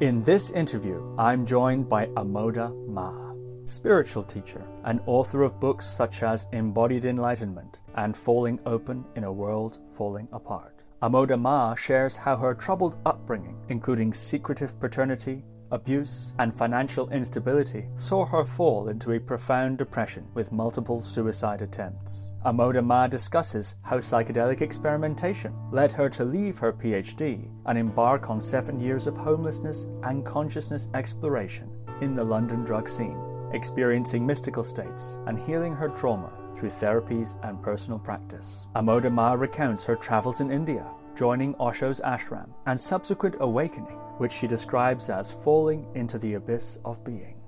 In this interview, I'm joined by Amoda Maa, spiritual teacher and author of books such as Embodied Enlightenment and Falling Open in a World Falling Apart. Amoda Maa shares how her troubled upbringing, including secretive paternity, abuse, and financial instability, saw her fall into a profound depression with multiple suicide attempts. Amoda Maa discusses how psychedelic experimentation led her to leave her PhD and embark on 7 years of homelessness and consciousness exploration in the London drug scene, experiencing mystical states and healing her trauma through therapies and personal practice. Amoda Maa recounts her travels in India, joining Osho's ashram, and subsequent awakening, which she describes as falling into the abyss of being.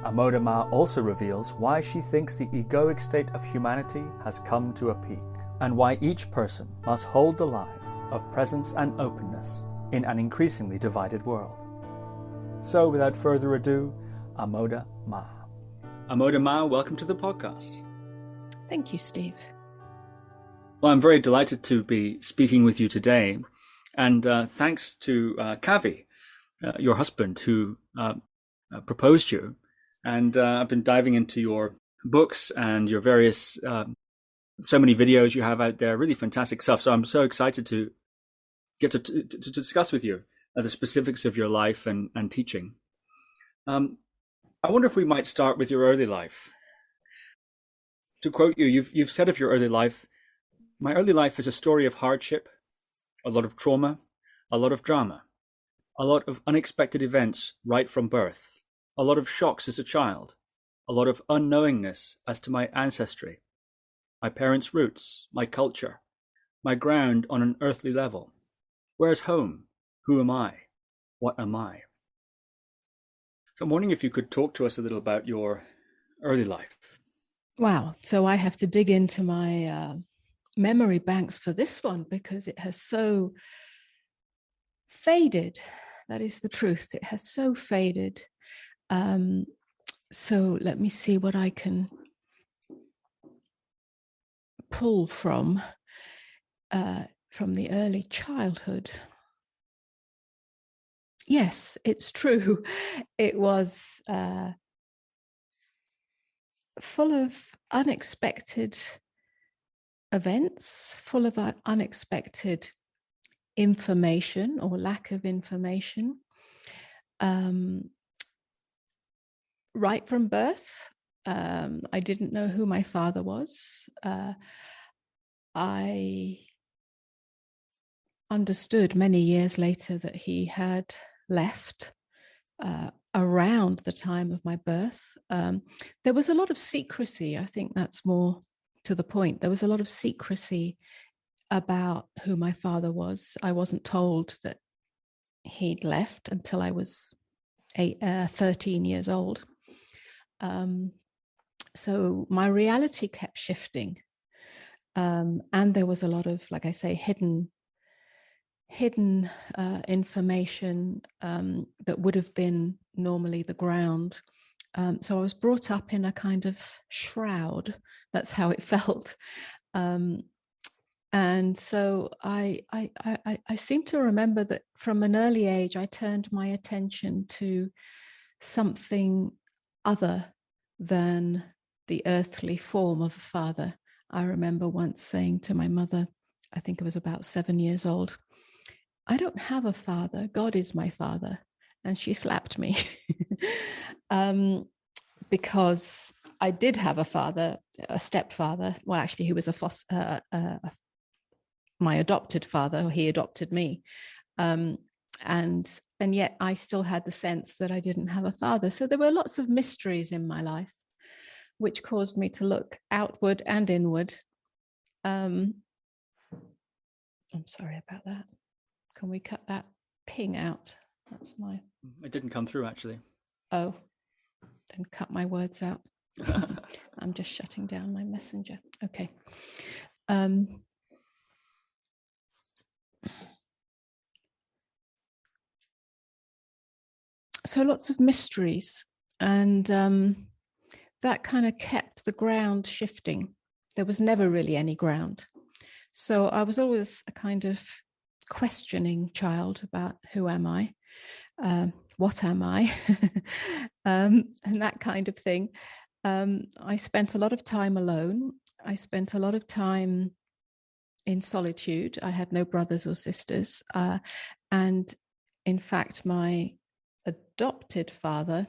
Amoda Maa also reveals why she thinks the egoic state of humanity has come to a peak, and why each person must hold the line of presence and openness in an increasingly divided world. So, without further ado, Amoda Maa. Amoda Maa, welcome to the podcast. Thank you, Steve. Well, I'm very delighted to be speaking with you today, and thanks to Kavi, your husband, who proposed you. And I've been diving into your books and your various, so many videos you have out there, really fantastic stuff. So I'm so excited to get to discuss with you the specifics of your life and teaching. I wonder if we might start with your early life. To quote you, you've said of your early life, "My early life is a story of hardship, a lot of trauma, a lot of drama, a lot of unexpected events right from birth. A lot of shocks as a child, a lot of unknowingness as to my ancestry, my parents' roots, my culture, my ground on an earthly level. Where's home? Who am I? What am I?" So I'm wondering if you could talk to us a little about your early life. Wow. So I have to dig into my memory banks for this one because it has so faded. That is the truth. It has so faded. So let me see what I can pull from the early childhood. Yes, it's true. It was full of unexpected events, full of unexpected information or lack of information. Right from birth, I didn't know who my father was. I understood many years later that he had left around the time of my birth. There was a lot of secrecy. I think that's more to the point. There was a lot of secrecy about who my father was. I wasn't told that he'd left until I was 13 years old. So my reality kept shifting. And there was a lot of, like I say, hidden information that would have been normally the ground. So I was brought up in a kind of shroud. That's how it felt. And so I seem to remember that from an early age, I turned my attention to something other than the earthly form of a father. I remember once saying to my mother, I think I was about 7 years old, "I don't have a father, God is my father." And she slapped me because I did have a father, a stepfather. Well, actually, he was my adopted father. He adopted me. And yet I still had the sense that I didn't have a father. So there were lots of mysteries in my life, which caused me to look outward and inward. I'm sorry about that. Can we cut that ping out? That's my... It didn't come through, actually. Oh, then cut my words out. I'm just shutting down my messenger. Okay. So lots of mysteries, and that kind of kept the ground shifting. There was never really any ground. So I was always a kind of questioning child about who am I? what am I? And that kind of thing. I spent a lot of time alone. I spent a lot of time in solitude. I had no brothers or sisters. And in fact, my adopted father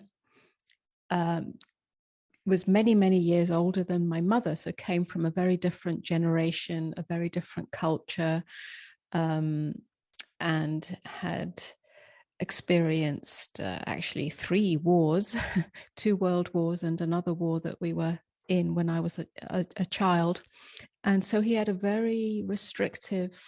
was many, many years older than my mother, so came from a very different generation, a very different culture, and had experienced actually 3 wars, 2 world wars and another war that we were in when I was a child. And so he had a very restrictive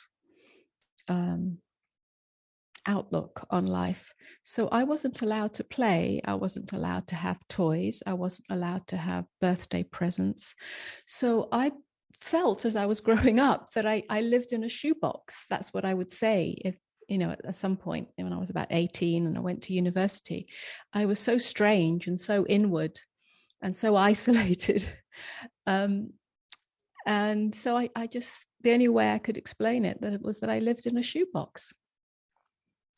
outlook on life. So I wasn't allowed to play. I wasn't allowed to have toys. I wasn't allowed to have birthday presents. So I felt as I was growing up that I lived in a shoebox. That's what I would say if, at some point when I was about 18 and I went to university, I was so strange and so inward and so isolated. And so I just, the only way I could explain it, that it was that I lived in a shoebox.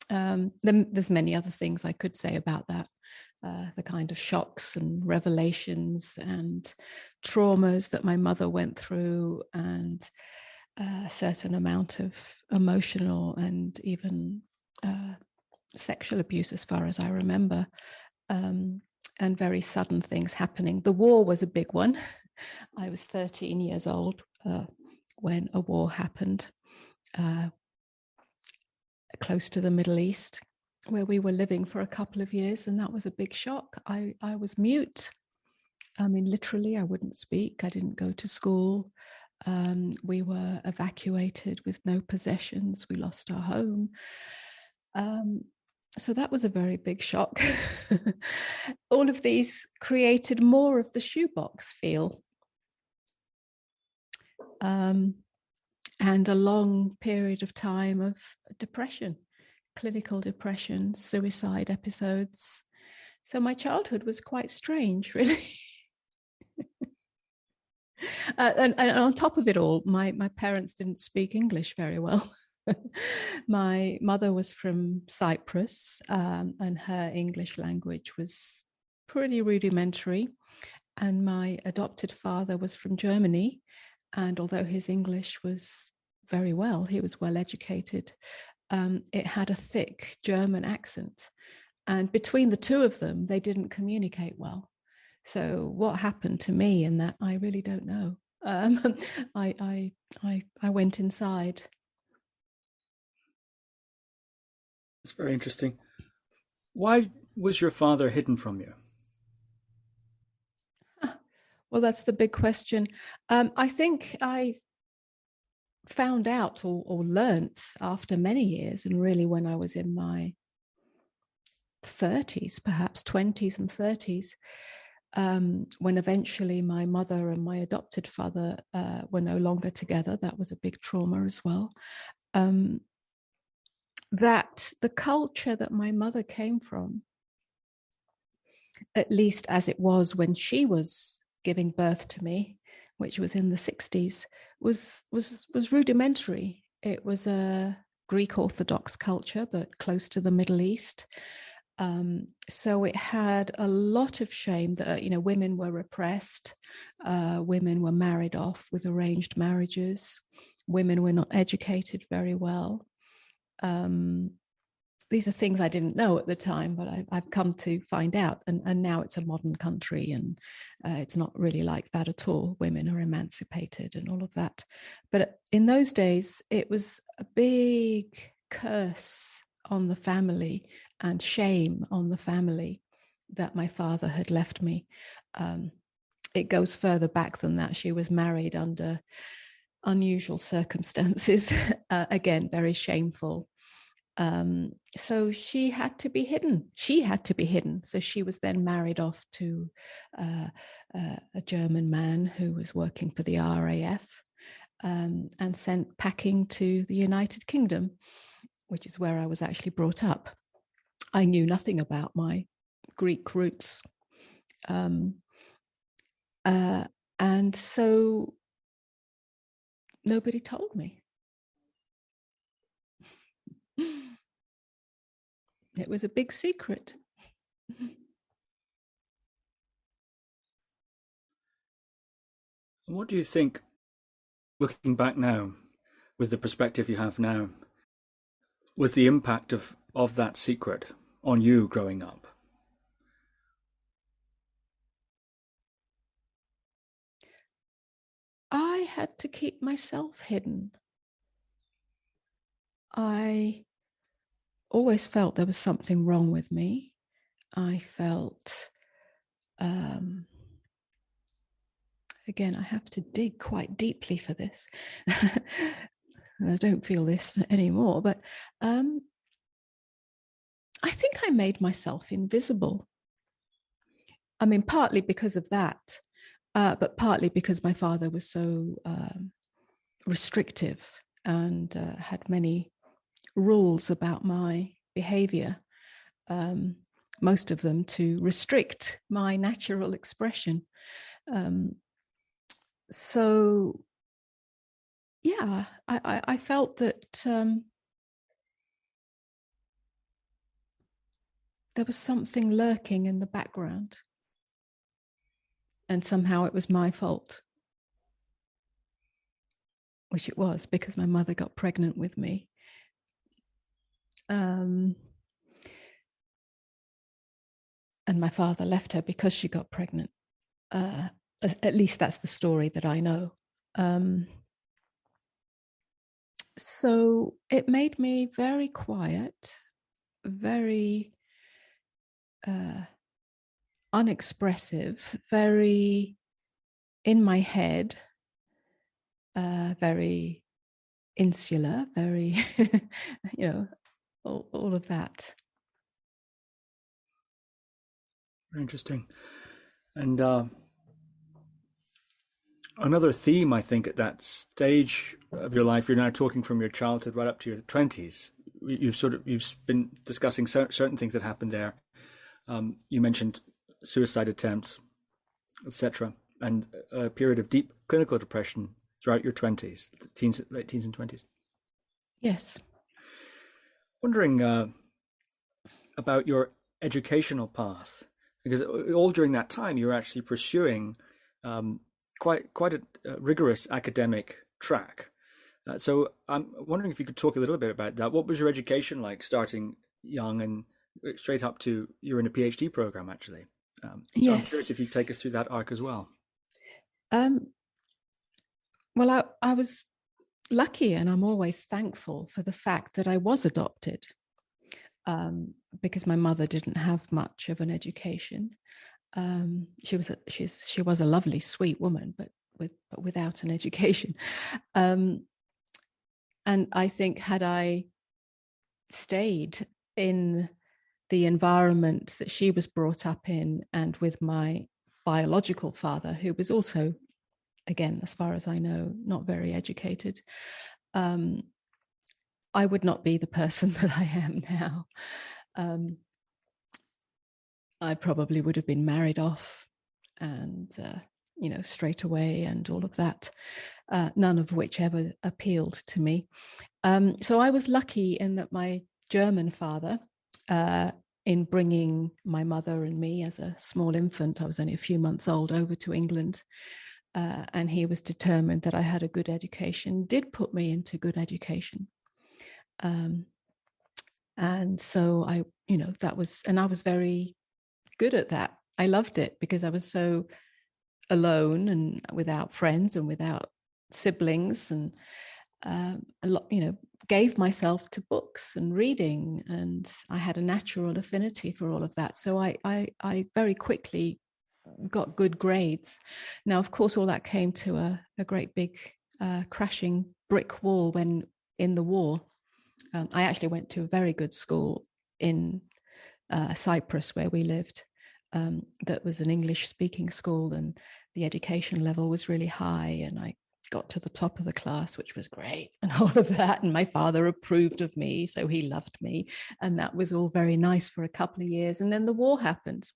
There's many other things I could say about that, the kind of shocks and revelations and traumas that my mother went through, and a certain amount of emotional and even sexual abuse, as far as I remember, and very sudden things happening. The war was a big one. I was 13 years old when a war happened close to the Middle East, where we were living for a couple of years, and that was a big shock. I was mute. I mean, literally, I wouldn't speak. I didn't go to school. We were evacuated with no possessions. We lost our home. So that was a very big shock. All of these created more of the shoebox feel. And a long period of time of depression, clinical depression, suicide episodes. So my childhood was quite strange, really. And on top of it all, my parents didn't speak English very well. My mother was from Cyprus, and her English language was pretty rudimentary. And my adopted father was from Germany. And although his English was very well, he was well educated, it had a thick German accent. And between the two of them, they didn't communicate well. So what happened to me in that, I really don't know. I went inside. It's very interesting. Why was your father hidden from you? Well, that's the big question. I think I found out or learnt after many years, and really when I was in my 30s, perhaps 20s and 30s, when eventually my mother and my adopted father were no longer together. That was a big trauma as well. That the culture that my mother came from, at least as it was when she was giving birth to me, which was in the 60s, was rudimentary. It was a Greek Orthodox culture, but close to the Middle East. So it had a lot of shame that, women were repressed, women were married off with arranged marriages, women were not educated very well. These are things I didn't know at the time, but I've come to find out. And now it's a modern country, and it's not really like that at all. Women are emancipated and all of that. But in those days, it was a big curse on the family and shame on the family that my father had left me. It goes further back than that. She was married under unusual circumstances, again, very shameful. So she had to be hidden. So she was then married off to a German man who was working for the RAF, and sent packing to the United Kingdom, which is where I was actually brought up. I knew nothing about my Greek roots. And so nobody told me. It was a big secret. What do you think, looking back now, with the perspective you have now, was the impact of that secret on you growing up? I had to keep myself hidden. I always felt there was something wrong with me. I felt, again, I have to dig quite deeply for this. I don't feel this anymore, but I think I made myself invisible. I mean, partly because of that, but partly because my father was so restrictive and had many rules about my behavior, most of them to restrict my natural expression. So, yeah, I felt that there was something lurking in the background, and somehow it was my fault, which it was, because my mother got pregnant with me. And my father left her because she got pregnant. At least that's the story that I know. So it made me very quiet, very unexpressive, very in my head, very insular, very, all of that. Very interesting. And another theme, I think, at that stage of your life, you're now talking from your childhood right up to your 20s. You've been discussing certain things that happened there. You mentioned suicide attempts, etc., and a period of deep clinical depression throughout your 20s, late teens and 20s. Yes. Wondering about your educational path, because all during that time you were actually pursuing quite a rigorous academic track. So I'm wondering if you could talk a little bit about that. What was your education like, starting young and straight up to you're in a PhD program, actually? So yes. I'm curious if you take us through that arc as well. Well, I was lucky, and I'm always thankful for the fact that I was adopted, because my mother didn't have much of an education. She was a lovely, sweet woman, but without an education. And I think, had I stayed in the environment that she was brought up in, and with my biological father, who was also, again, as far as I know, not very educated, I would not be the person that I am now. I probably would have been married off and, straight away, and all of that, none of which ever appealed to me. So I was lucky in that my German father, in bringing my mother and me as a small infant, I was only a few months old, over to England, and he was determined that I had a good education, did put me into good education. And so I was very good at that. I loved it because I was so alone and without friends and without siblings, and a lot, gave myself to books and reading, and I had a natural affinity for all of that. So I very quickly got good grades. Now, of course, all that came to a great big crashing brick wall when in the war. I actually went to a very good school in Cyprus, where we lived, that was an English-speaking school, and the education level was really high, and I got to the top of the class, which was great, and all of that, and my father approved of me, so he loved me, and that was all very nice for a couple of years. And then the war happened,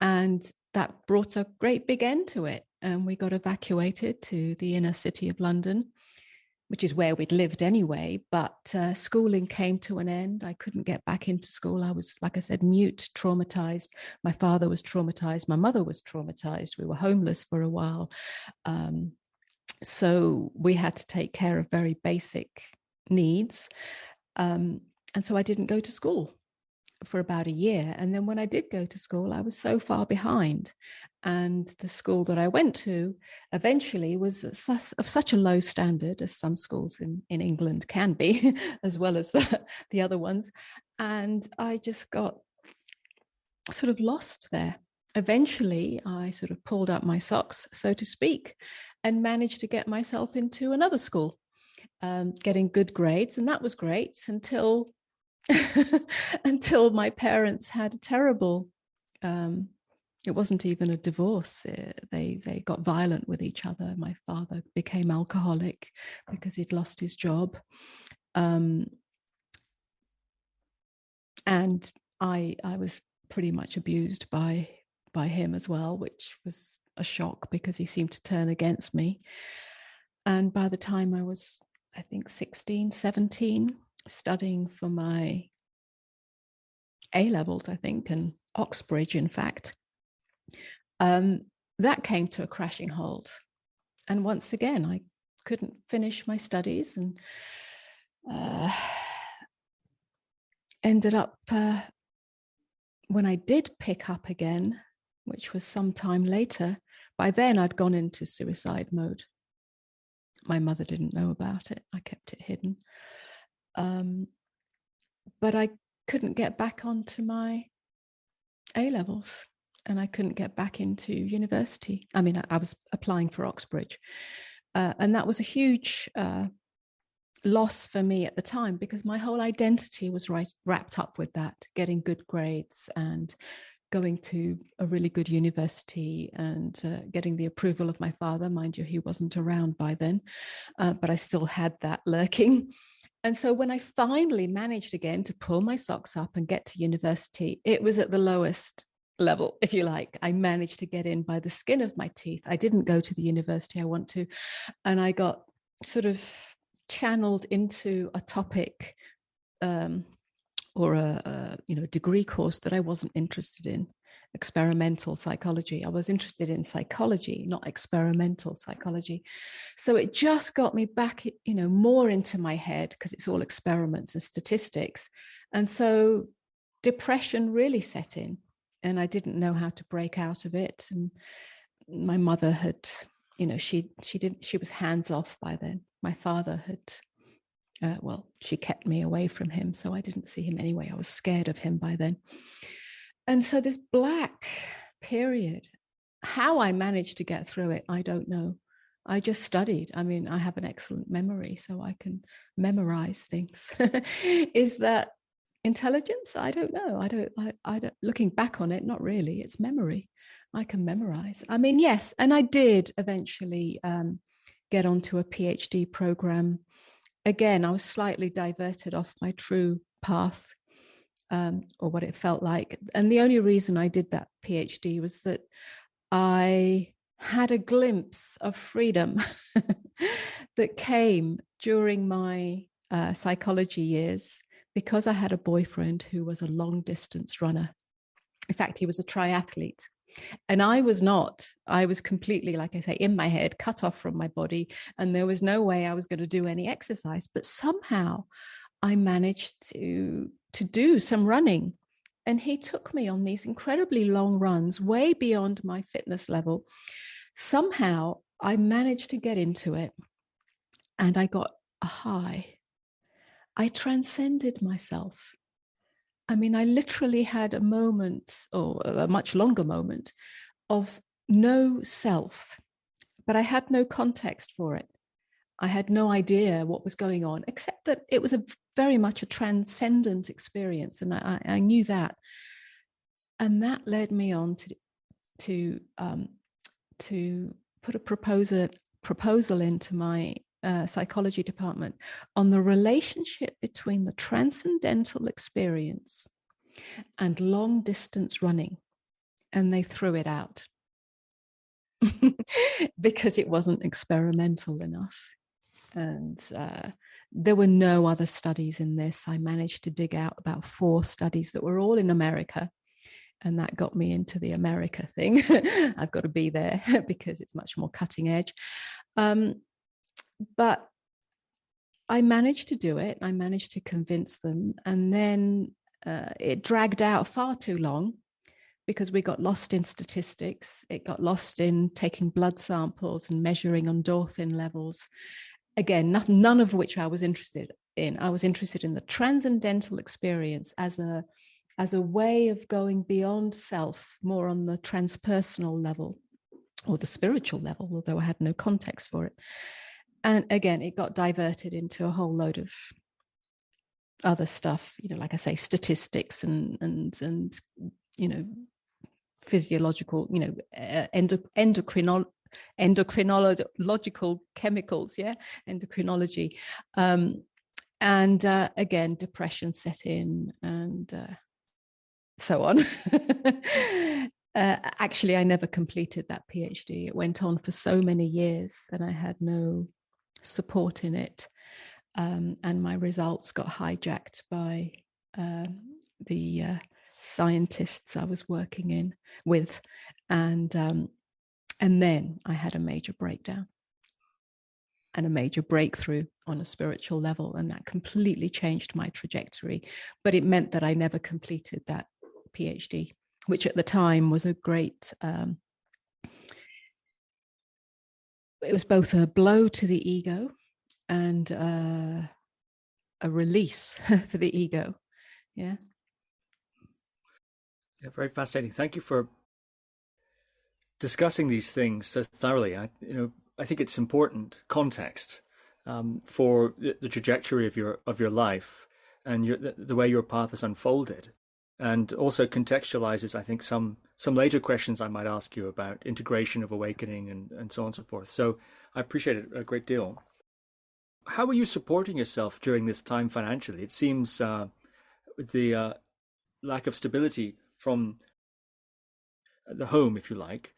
and that brought a great big end to it, and we got evacuated to the inner city of London, which is where we'd lived anyway. But schooling came to an end. I couldn't get back into school. I was, like I said, mute, traumatized. My father was traumatized. My mother was traumatized. We were homeless for a while. So we had to take care of very basic needs. And so I didn't go to school for about a year. And then when I did go to school, I was so far behind. And the school that I went to eventually was of such a low standard, as some schools in England can be, as well as the other ones. And I just got sort of lost there. Eventually, I sort of pulled up my socks, so to speak, and managed to get myself into another school, getting good grades. And that was great until until my parents had a terrible, it wasn't even a divorce. They got violent with each other. My father became alcoholic because he'd lost his job. And I was pretty much abused by him as well, which was a shock because he seemed to turn against me. And by the time I was, I think, 16, 17, studying for my A-levels, I think, and Oxbridge, in fact, that came to a crashing halt. And once again, I couldn't finish my studies and ended up, when I did pick up again, which was some time later, by then I'd gone into suicide mode. My mother didn't know about it. I kept it hidden. But I couldn't get back onto my A-levels, and I couldn't get back into university. I mean, I was applying for Oxbridge, and that was a huge loss for me at the time, because my whole identity was wrapped up with that, getting good grades and going to a really good university and getting the approval of my father. Mind you, he wasn't around by then, but I still had that lurking. And so when I finally managed again to pull my socks up and get to university, it was at the lowest level, if you like. I managed to get in by the skin of my teeth. I didn't go to the university I want to, and I got sort of channeled into a topic or a degree course that I wasn't interested in. Experimental psychology. I was interested in psychology, not experimental psychology. So it just got me back, more into my head, because it's all experiments and statistics. And so depression really set in, and I didn't know how to break out of it. And my mother had, she was hands off by then. My father had, she kept me away from him, so I didn't see him anyway. I was scared of him by then. And so this black period, how I managed to get through it, I don't know. I just studied. I mean, I have an excellent memory, so I can memorize things. Is that intelligence? I don't know. I don't, looking back on it, not really. It's memory. I can memorize. I mean, yes. And I did eventually get onto a PhD program. Again, I was slightly diverted off my true path, or what it felt like. And the only reason I did that PhD was that I had a glimpse of freedom that came during my psychology years, because I had a boyfriend who was a long distance runner. In fact, he was a triathlete. And I was not. I was completely, like I say, in my head, cut off from my body. And there was no way I was going to do any exercise. But somehow I managed to do some running. And he took me on these incredibly long runs, way beyond my fitness level. Somehow I managed to get into it, and I got a high. I transcended myself. I mean, I literally had a moment, or a much longer moment, of no self, but I had no context for it. I had no idea what was going on, except that it was very much a transcendent experience, and I knew that. And that led me on to put a proposal into my psychology department on the relationship between the transcendental experience and long distance running, and they threw it out because it wasn't experimental enough. And there were no other studies in this. I managed to dig out about 4 studies that were all in America. And that got me into the America thing. I've got to be there because it's much more cutting edge. But I managed to do it. I managed to convince them. And then it dragged out far too long because we got lost in statistics. It got lost in taking blood samples and measuring endorphin levels. Again, none of which I was interested in. I was interested in the transcendental experience as a way of going beyond self, more on the transpersonal level or the spiritual level, although I had no context for it. And again, it got diverted into a whole load of other stuff, like I say, statistics and physiological, endocrinological chemicals, endocrinology. And again, depression set in and so on. Actually, I never completed that PhD. It went on for so many years and I had no support in it. And my results got hijacked by the scientists I was working with. And then I had a major breakdown and a major breakthrough on a spiritual level. And that completely changed my trajectory. But it meant that I never completed that PhD, which at the time was a great, it was both a blow to the ego and a release for the ego. Yeah, very fascinating. Thank you for discussing these things so thoroughly. I think it's important context for the trajectory of your life and the way your path has unfolded, and also contextualizes, I think, some later questions I might ask you about integration of awakening and so on and so forth. So I appreciate it a great deal. How are you supporting yourself during this time financially? It seems the lack of stability from the home, if you like,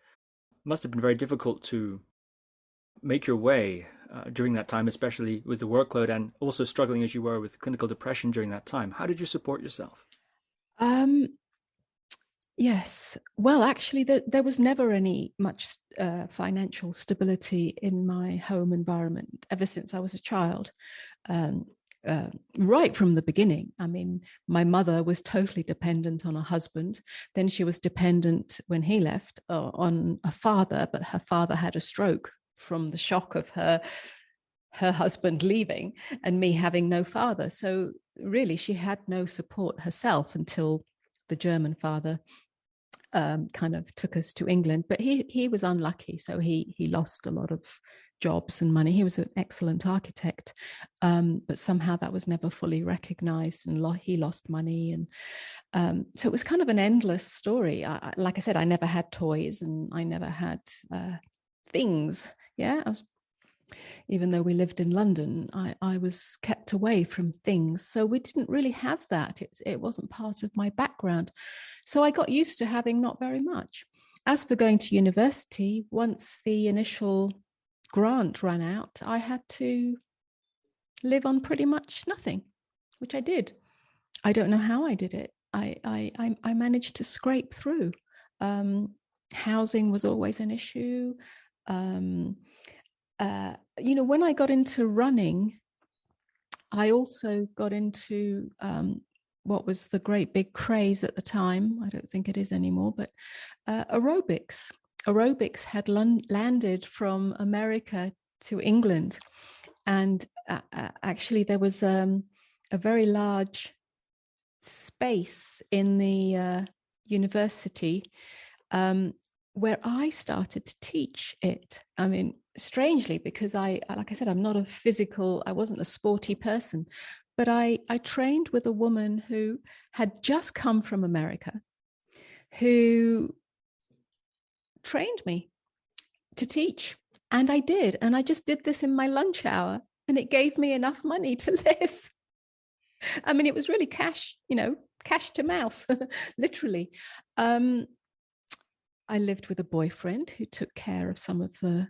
must have been very difficult to make your way during that time, especially with the workload and also struggling as you were with clinical depression during that time. How did you support yourself? Yes. Well, actually, there was never any much financial stability in my home environment ever since I was a child. Right from the beginning. I mean, my mother was totally dependent on her husband. Then she was dependent when he left on a father, but her father had a stroke from the shock of her husband leaving and me having no father. So really, she had no support herself until the German father kind of took us to England. But he was unlucky, so he lost a lot of jobs and money. He was an excellent architect, but somehow that was never fully recognized, and he lost money. And so it was kind of an endless story. Like I said, I never had toys and I never had things. Yeah, even though we lived in London, I was kept away from things. So we didn't really have that. It wasn't part of my background. So I got used to having not very much. As for going to university, once the initial grant ran out, I had to live on pretty much nothing, which I did. I don't know how I did it. I managed to scrape through. Housing was always an issue. When I got into running, I also got into what was the great big craze at the time. I don't think it is anymore, but aerobics. Aerobics had landed from America to England. And actually, there was a very large space in the university where I started to teach it. I mean, strangely, because like I said, I wasn't a sporty person, but I trained with a woman who had just come from America, who trained me to teach. And I did. And I just did this in my lunch hour, and it gave me enough money to live. I mean, it was really cash to mouth, literally. I lived with a boyfriend who took care of some of the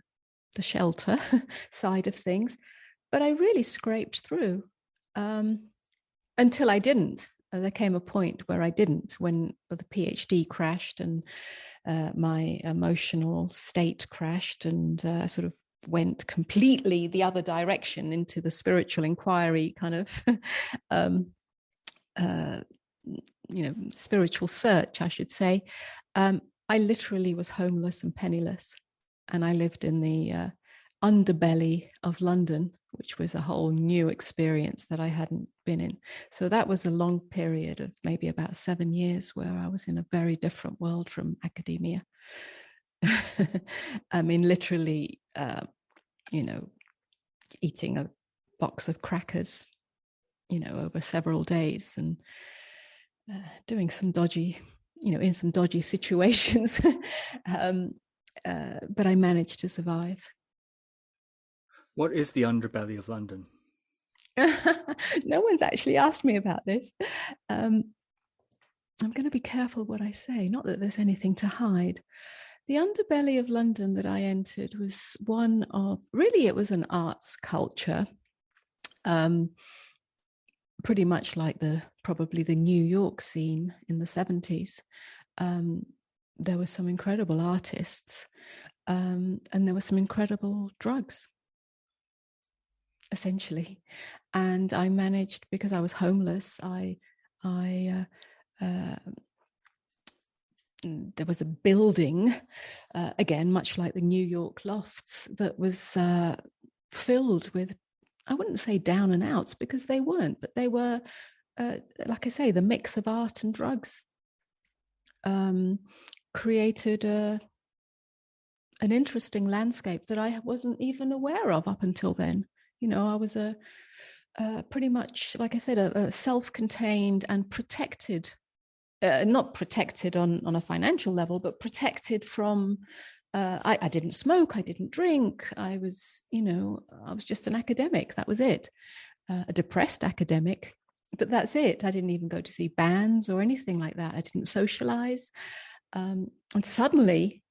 shelter side of things. but I really scraped through until I didn't. There came a point where I didn't, when the PhD crashed and my emotional state crashed, and sort of went completely the other direction into the spiritual inquiry kind of spiritual search, I should say. I literally was homeless and penniless, and I lived in the underbelly of London, which was a whole new experience that I hadn't been in. So that was a long period of maybe about 7 years where I was in a very different world from academia. I mean, literally, eating a box of crackers, over several days, and doing some dodgy, in some dodgy situations. But I managed to survive. What is the underbelly of London? No one's actually asked me about this. I'm going to be careful what I say, not that there's anything to hide. The underbelly of London that I entered was one of, really, it was an arts culture, pretty much like probably the New York scene in the 70s. There were some incredible artists, and there were some incredible drugs, essentially. And I managed, because I was homeless, there was a building, again, much like the New York lofts, that was filled with, I wouldn't say down and outs, because they weren't, but they were, like I say, the mix of art and drugs created an interesting landscape that I wasn't even aware of up until then. I was pretty much, like I said, a self-contained and protected, not protected on a financial level, but protected from, I didn't smoke, I didn't drink. I was just an academic. That was it. A depressed academic, but that's it. I didn't even go to see bands or anything like that. I didn't socialize. And suddenly,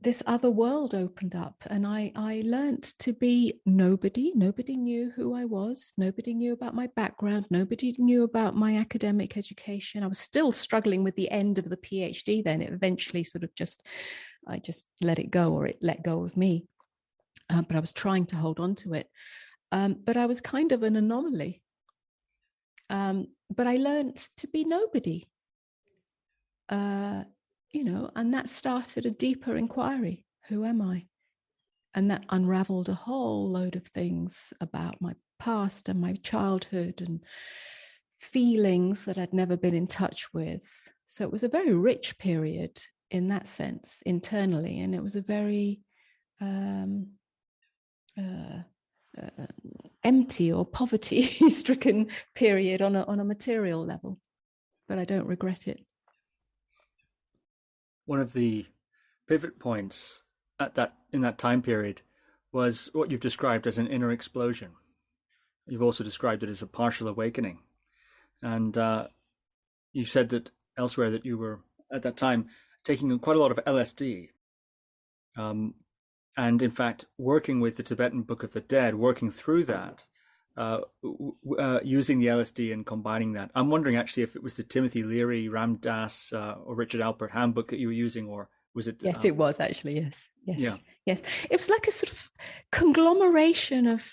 this other world opened up, and I learned to be nobody. Nobody knew who I was. Nobody knew about my background. Nobody knew about my academic education. I was still struggling with the end of the PhD then. It eventually sort of I just let it go, or it let go of me. But I was trying to hold on to it. But I was kind of an anomaly. But I learned to be nobody. And that started a deeper inquiry. Who am I? And that unraveled a whole load of things about my past and my childhood and feelings that I'd never been in touch with. So it was a very rich period in that sense, internally. And it was a very empty or poverty-stricken period on a material level. But I don't regret it. One of the pivot points in that time period was what you've described as an inner explosion. You've also described it as a partial awakening. And you said that elsewhere that you were, at that time, taking quite a lot of LSD. And in fact, working with the Tibetan Book of the Dead, working through that, using the LSD and combining that. I'm wondering actually if it was the Timothy Leary, Ram Dass, or Richard Alpert handbook that you were using, or was it? Yes, it was actually. Yes. Yeah. Yes. It was like a sort of conglomeration of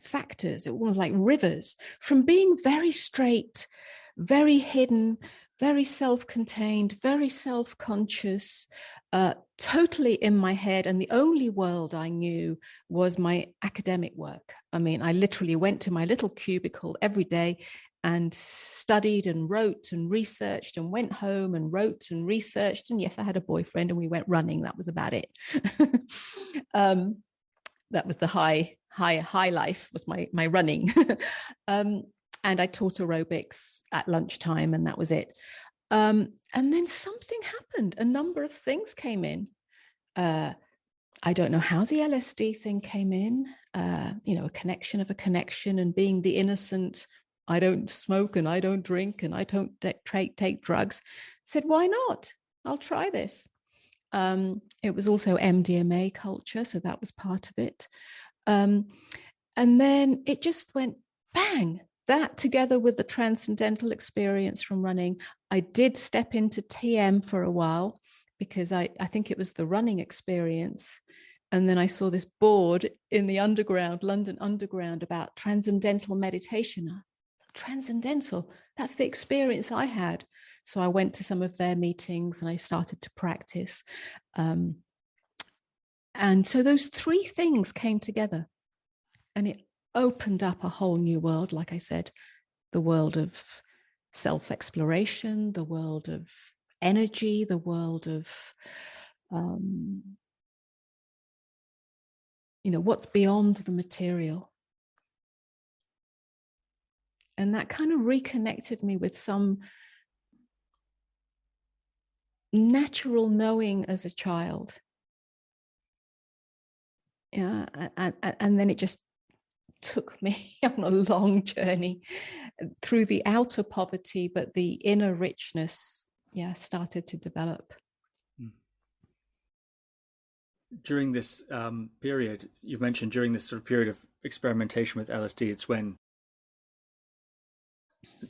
factors. It was like rivers, from being very straight, very hidden, very self-contained, very self-conscious, totally in my head. And the only world I knew was my academic work. I mean, I literally went to my little cubicle every day and studied and wrote and researched, and went home and wrote and researched. And yes, I had a boyfriend, and we went running. That was about it. That was the high life, was my running. And I taught aerobics at lunchtime, and that was it. And then something happened. A number of things came in. I don't know how the LSD thing came in, a connection of a connection, and being the innocent, I don't smoke and I don't drink and I don't take drugs, said, why not? I'll try this. It was also MDMA culture, so that was part of it. And then it just went bang. That together with the transcendental experience from running. I did step into TM for a while because I think it was the running experience. And then I saw this board in the underground, London Underground, about transcendental meditation. Transcendental, that's the experience I had. So I went to some of their meetings and I started to practice. And so those three things came together and it opened up a whole new world. Like I said, the world of self-exploration, the world of energy, the world of, what's beyond the material. And that kind of reconnected me with some natural knowing as a child. Yeah, and then it just took me on a long journey through the outer poverty, but the inner richness, started to develop. During this period, you've mentioned during this sort of period of experimentation with LSD, it's when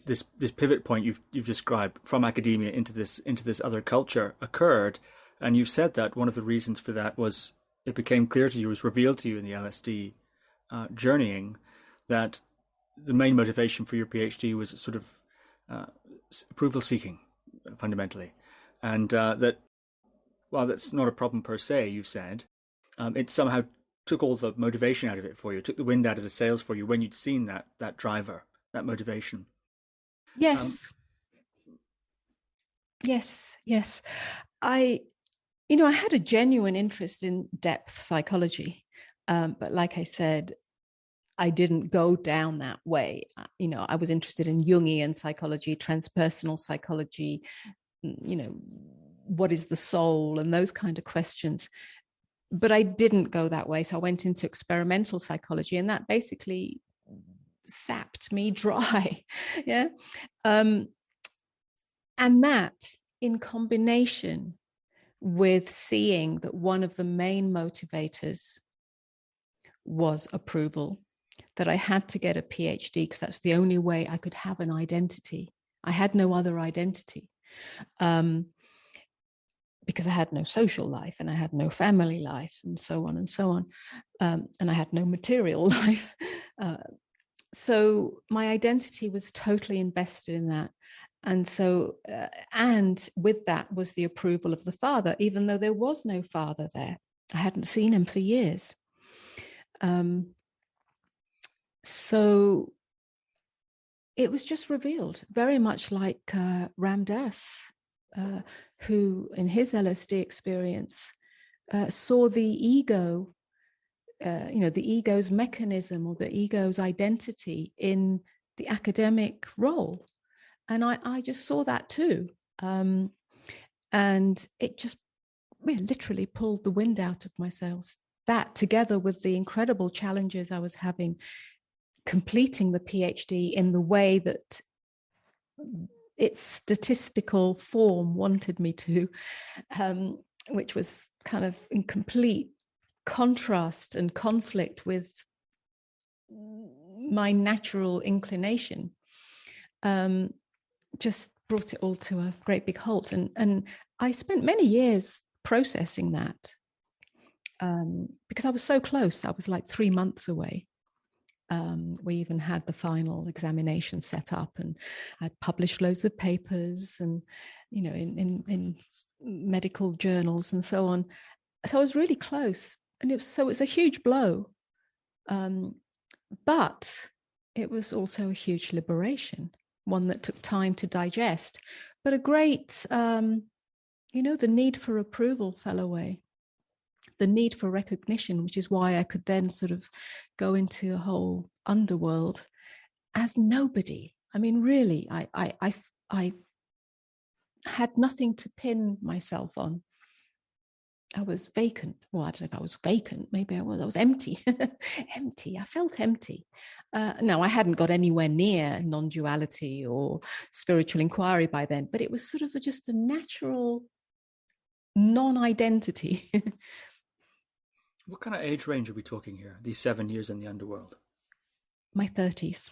this pivot point you've described from academia into this other culture occurred, and you've said that one of the reasons for that was it became clear to you, was revealed to you in the LSD journeying, that the main motivation for your PhD was sort of approval seeking, fundamentally, and that while that's not a problem per se, you said, it somehow took all the motivation out of it for you, took the wind out of the sails for you when you'd seen that driver, that motivation. Yes. Yes. I had a genuine interest in depth psychology, but like I said, I didn't go down that way. I was interested in Jungian psychology, transpersonal psychology, what is the soul, and those kind of questions. But I didn't go that way. So I went into experimental psychology, and that basically sapped me dry. Yeah. And that, in combination with seeing that one of the main motivators was approval, that I had to get a PhD because that's the only way I could have an identity. I had no other identity. Because I had no social life and I had no family life and so on and so on. And I had no material life. So my identity was totally invested in that. And so, and with that was the approval of the father, even though there was no father there. I hadn't seen him for years. So it was just revealed, very much like Ram Dass, who in his LSD experience saw the ego, the ego's mechanism or the ego's identity in the academic role. And I just saw that too. And it just literally pulled the wind out of my sails. That together with the incredible challenges I was having completing the PhD in the way that its statistical form wanted me to, which was kind of in complete contrast and conflict with my natural inclination, just brought it all to a great big halt. And I spent many years processing that because I was so close. I was like 3 months away. We even had the final examination set up, and I'd published loads of papers and, in medical journals and so on. So I was really close, and it's a huge blow. But it was also a huge liberation, one that took time to digest, but a great, the need for approval fell away. The need for recognition, which is why I could then sort of go into a whole underworld as nobody. I mean, really, I had nothing to pin myself on. I was vacant. Well, I don't know if I was vacant. Maybe I was empty. Empty. I felt empty. No, I hadn't got anywhere near non-duality or spiritual inquiry by then, but it was sort of just a natural non-identity. What kind of age range are we talking here? These 7 years in the underworld? My 30s.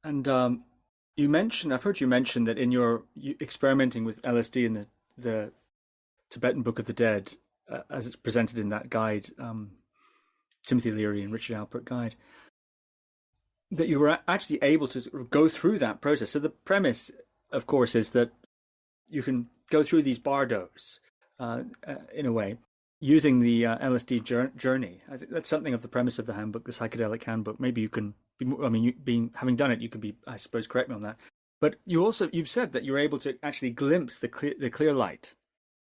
And you mentioned, I've heard you mention that in your experimenting with LSD in the Tibetan Book of the Dead, as it's presented in that guide, Timothy Leary and Richard Alpert guide, that you were actually able to go through that process. So the premise, of course, is that you can go through these bardos in a way using the LSD journey. I think that's something of the premise of the handbook, the psychedelic handbook. Maybe you can be, I mean, having done it, you can be, I suppose, correct me on that. But you've said that you're able to actually glimpse the clear light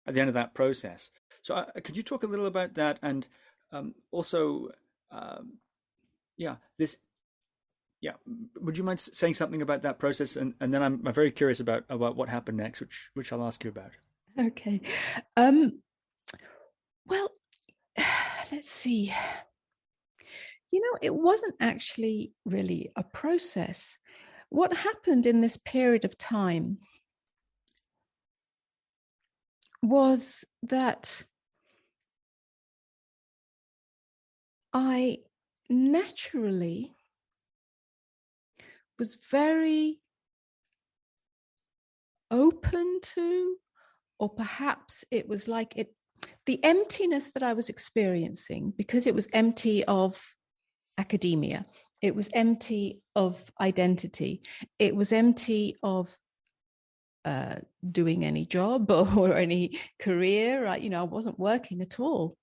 at the end of that process. So could you talk a little about that, and also, yeah, this, yeah, would you mind saying something about that process, and then I'm very curious about what happened next, which I'll ask you about. Okay. Well, let's see. It wasn't actually really a process. What happened in this period of time was that I naturally was very open to, or perhaps it was like the emptiness that I was experiencing, because it was empty of academia, it was empty of identity, it was empty of doing any job or any career. I wasn't working at all.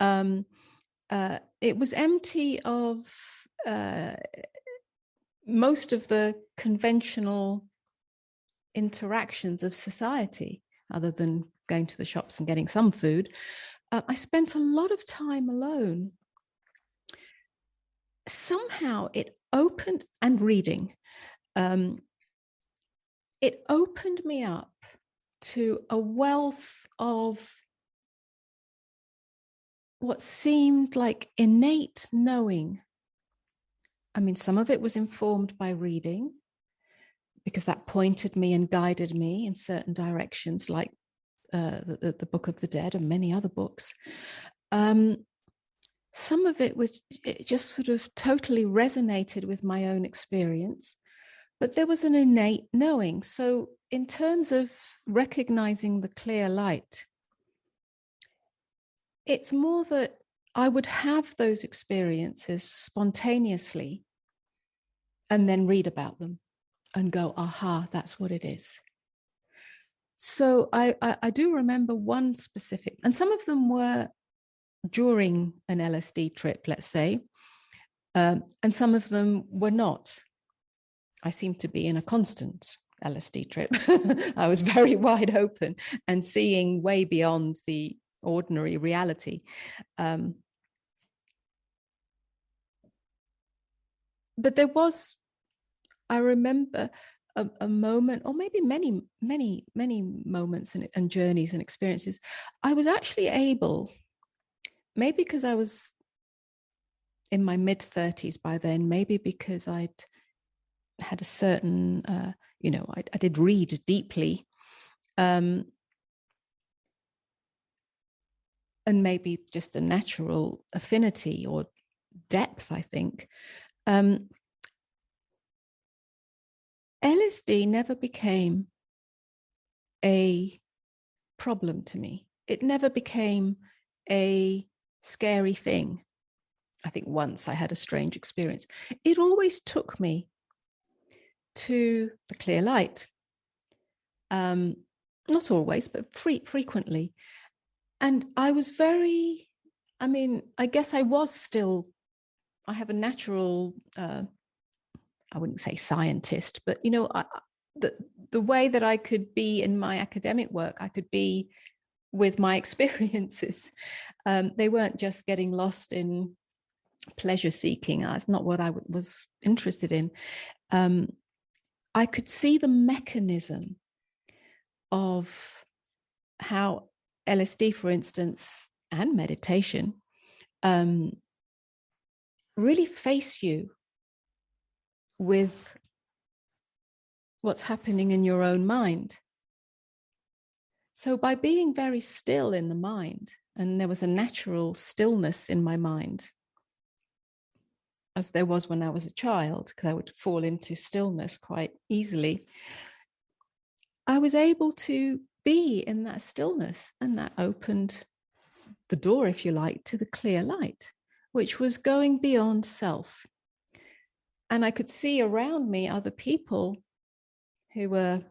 It was empty of most of the conventional interactions of society, other than going to the shops and getting some food. I spent a lot of time alone. Somehow it opened, and reading, it opened me up to a wealth of what seemed like innate knowing. I mean, some of it was informed by reading, because that pointed me and guided me in certain directions, like the Book of the Dead and many other books. Some of it just sort of totally resonated with my own experience, but there was an innate knowing. So in terms of recognizing the clear light, it's more that I would have those experiences spontaneously and then read about them and go, aha, that's what it is. So I do remember one specific, and some of them were during an LSD trip, let's say, and some of them were not. I seemed to be in a constant LSD trip. I was very wide open and seeing way beyond the ordinary reality. But there was, I remember a moment, or maybe many moments and journeys and experiences. I was actually able, maybe because I was in my mid-30s by then, maybe because I'd had a certain, I did read deeply, and maybe just a natural affinity or depth, I think. LSD never became a problem to me. It never became a scary thing. I think once I had a strange experience. It always took me to the clear light. Not always, but frequently. And I was very, I guess I was still, I have a natural, I wouldn't say scientist, but, the way that I could be in my academic work, I could be with my experiences. They weren't just getting lost in pleasure seeking. That's not what I was interested in. I could see the mechanism of how LSD, for instance, and meditation really face you with what's happening in your own mind. So by being very still in the mind, and there was a natural stillness in my mind, as there was when I was a child, because I would fall into stillness quite easily, I was able to be in that stillness, and that opened the door, if you like, to the clear light, which was going beyond self. And I could see around me other people who were,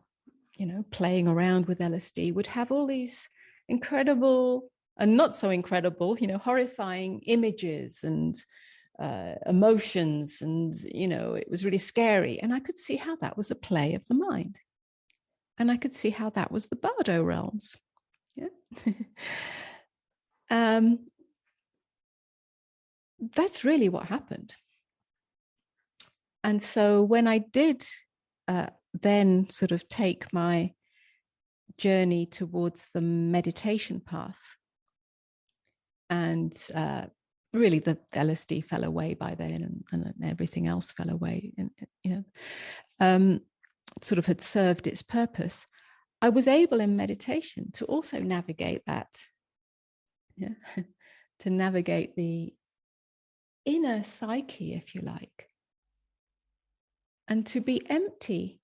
playing around with LSD, would have all these incredible and not so incredible, horrifying images and emotions. And, it was really scary. And I could see how that was a play of the mind. And I could see how that was the Bardo realms. Yeah. That's really what happened. And so when I did then sort of take my journey towards the meditation path, and really the LSD fell away by then, and everything else fell away, and sort of had served its purpose, I was able in meditation to also navigate that, to navigate the inner psyche, if you like, and to be empty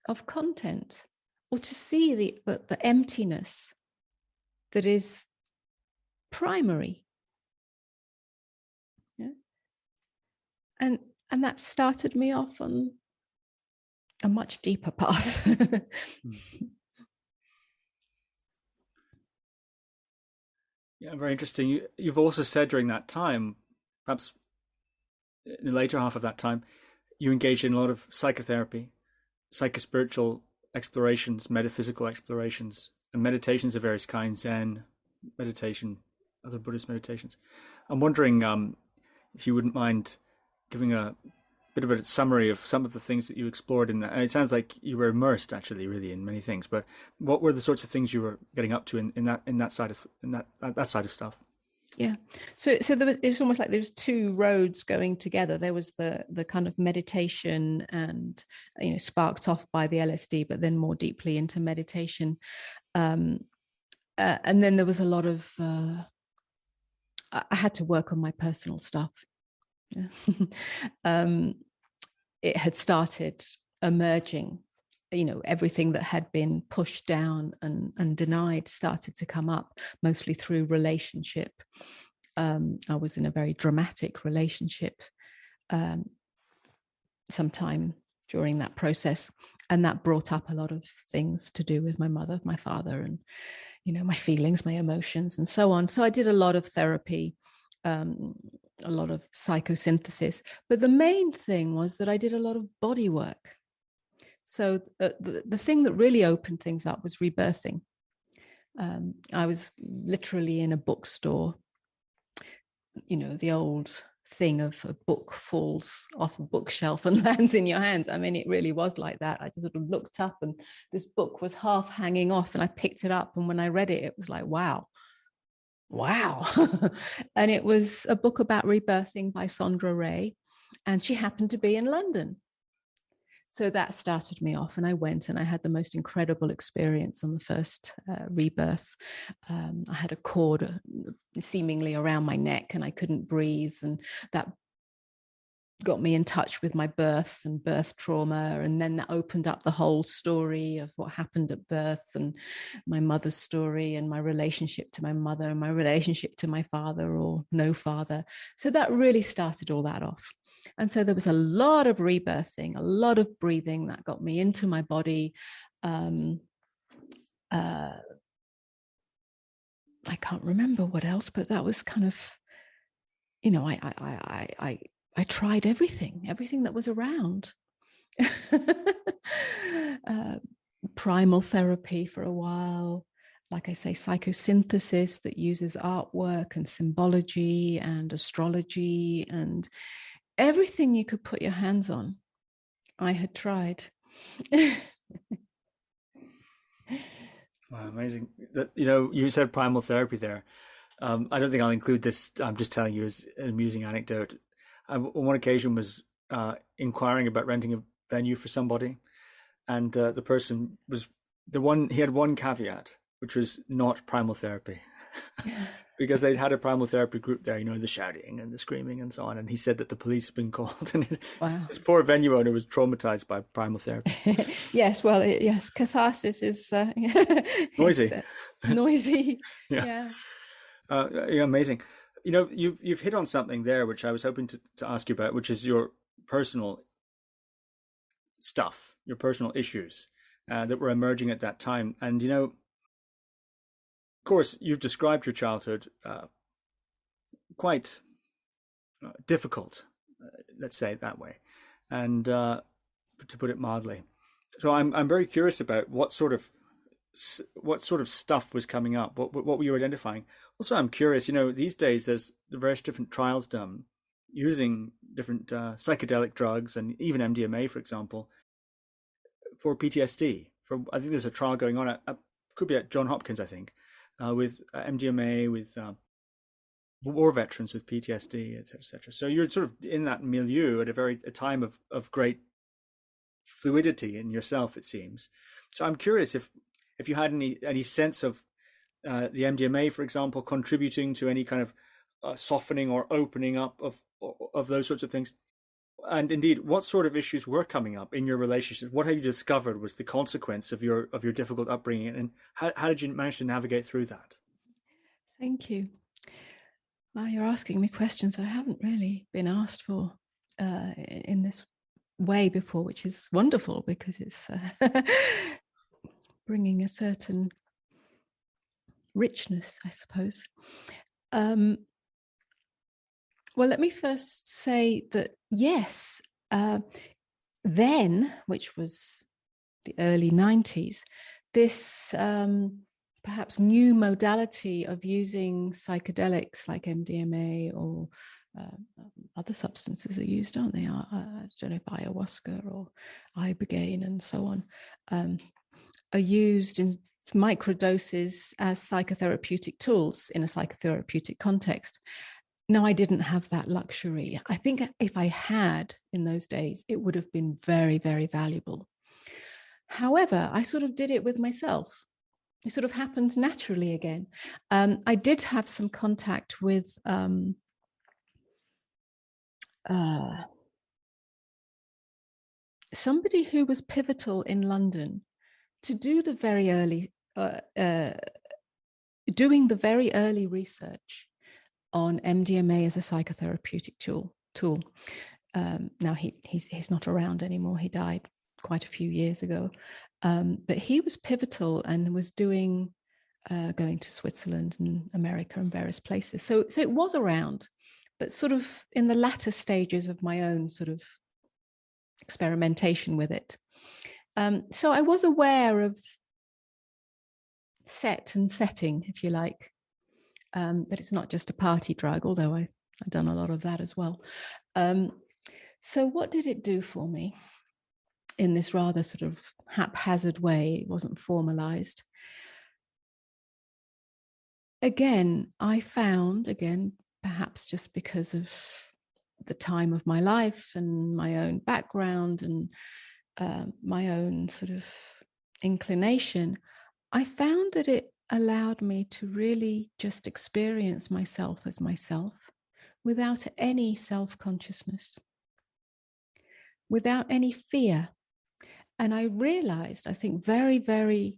of content, or to see the emptiness that is primary. Yeah. And that started me off on a much deeper path. Yeah, very interesting. You've also said during that time, perhaps in the later half of that time, you engaged in a lot of psychotherapy, psychospiritual explorations, metaphysical explorations, and meditations of various kinds, Zen meditation, other Buddhist meditations. I'm wondering if you wouldn't mind giving a bit of a summary of some of the things that you explored in that. And it sounds like you were immersed, actually, really, in many things. But what were the sorts of things you were getting up to in that side of stuff? Yeah. So it was almost like there was two roads going together. There was the kind of meditation and, sparked off by the LSD, but then more deeply into meditation. And then there was a lot of, I had to work on my personal stuff. Yeah. It had started emerging, everything that had been pushed down and denied started to come up, mostly through relationship. I was in a very dramatic relationship sometime during that process, and that brought up a lot of things to do with my mother, my father, and my feelings, my emotions, and so on. So I did a lot of therapy, a lot of psychosynthesis, but the main thing was that I did a lot of body work. So the thing that really opened things up was rebirthing. I was literally in a bookstore, the old thing of a book falls off a bookshelf and lands in your hands. I mean, it really was like that. I just sort of looked up and this book was half hanging off, and I picked it up, and when I read it, it was like, wow. And it was a book about rebirthing by Sandra Ray, and she happened to be in London. So that started me off, and I went and I had the most incredible experience on the first rebirth. I had a cord seemingly around my neck and I couldn't breathe, and that got me in touch with my birth and birth trauma. And then that opened up the whole story of what happened at birth, and my mother's story, and my relationship to my mother, and my relationship to my father or no father. So that really started all that off. And so there was a lot of rebirthing, a lot of breathing that got me into my body. I can't remember what else, but that was kind of, I tried everything that was around. Primal therapy for a while, like I say, psychosynthesis that uses artwork and symbology and astrology and everything you could put your hands on, I had tried. Wow, amazing. You said primal therapy there. I don't think I'll include this. I'm just telling you as an amusing anecdote. I, on one occasion, was inquiring about renting a venue for somebody, and the person was he had one caveat, which was not primal therapy. Because they'd had a primal therapy group there, the shouting and the screaming and so on. And he said that the police had been called, and Wow. this poor venue owner was traumatized by primal therapy. Yes, well, yes, catharsis is Noisy. Noisy. Yeah. Yeah, amazing. You've hit on something there, which I was hoping to ask you about, which is your personal stuff, your personal issues that were emerging at that time. And, of course, you've described your childhood quite difficult, let's say it that way, and to put it mildly. So I'm very curious about what sort of stuff was coming up. What were you identifying? Also, I'm curious. These days there's the various different trials done using different psychedelic drugs and even MDMA, for example, for PTSD. I think there's a trial going on could be at Johns Hopkins, I think, with MDMA with war veterans with PTSD, et cetera, et cetera. So you're sort of in that milieu at a time of great fluidity in yourself, it seems. So I'm curious if you had any sense of the MDMA, for example, contributing to any kind of softening or opening up of those sorts of things. And indeed, what sort of issues were coming up in your relationship? What have you discovered was the consequence of your difficult upbringing, and how did you manage to navigate through that? Thank you. Wow, you're asking me questions I haven't really been asked for in this way before, which is wonderful because it's bringing a certain richness, I suppose. Well, let me first say that yes, then, which was the early 90s, this perhaps new modality of using psychedelics like MDMA or other substances are used, aren't they? I don't know if ayahuasca or ibogaine and so on are used in microdoses as psychotherapeutic tools in a psychotherapeutic context. No, I didn't have that luxury. I think if I had in those days, it would have been very, very valuable. However, I sort of did it with myself. It sort of happened naturally again. I did have some contact with somebody who was pivotal in London to do the very early, doing the very early research on MDMA as a psychotherapeutic tool. Now he's not around anymore. He died quite a few years ago, but he was pivotal and was doing going to Switzerland and America and various places. So it was around, but sort of in the latter stages of my own sort of experimentation with it. So I was aware of setting, if you like, that it's not just a party drug, although I've done a lot of that as well. So what did it do for me in this rather sort of haphazard way? It wasn't formalized. Again, I found, perhaps just because of the time of my life and my own background and my own sort of inclination, I found that it allowed me to really just experience myself as myself without any self-consciousness, without any fear. And I realized, I think very, very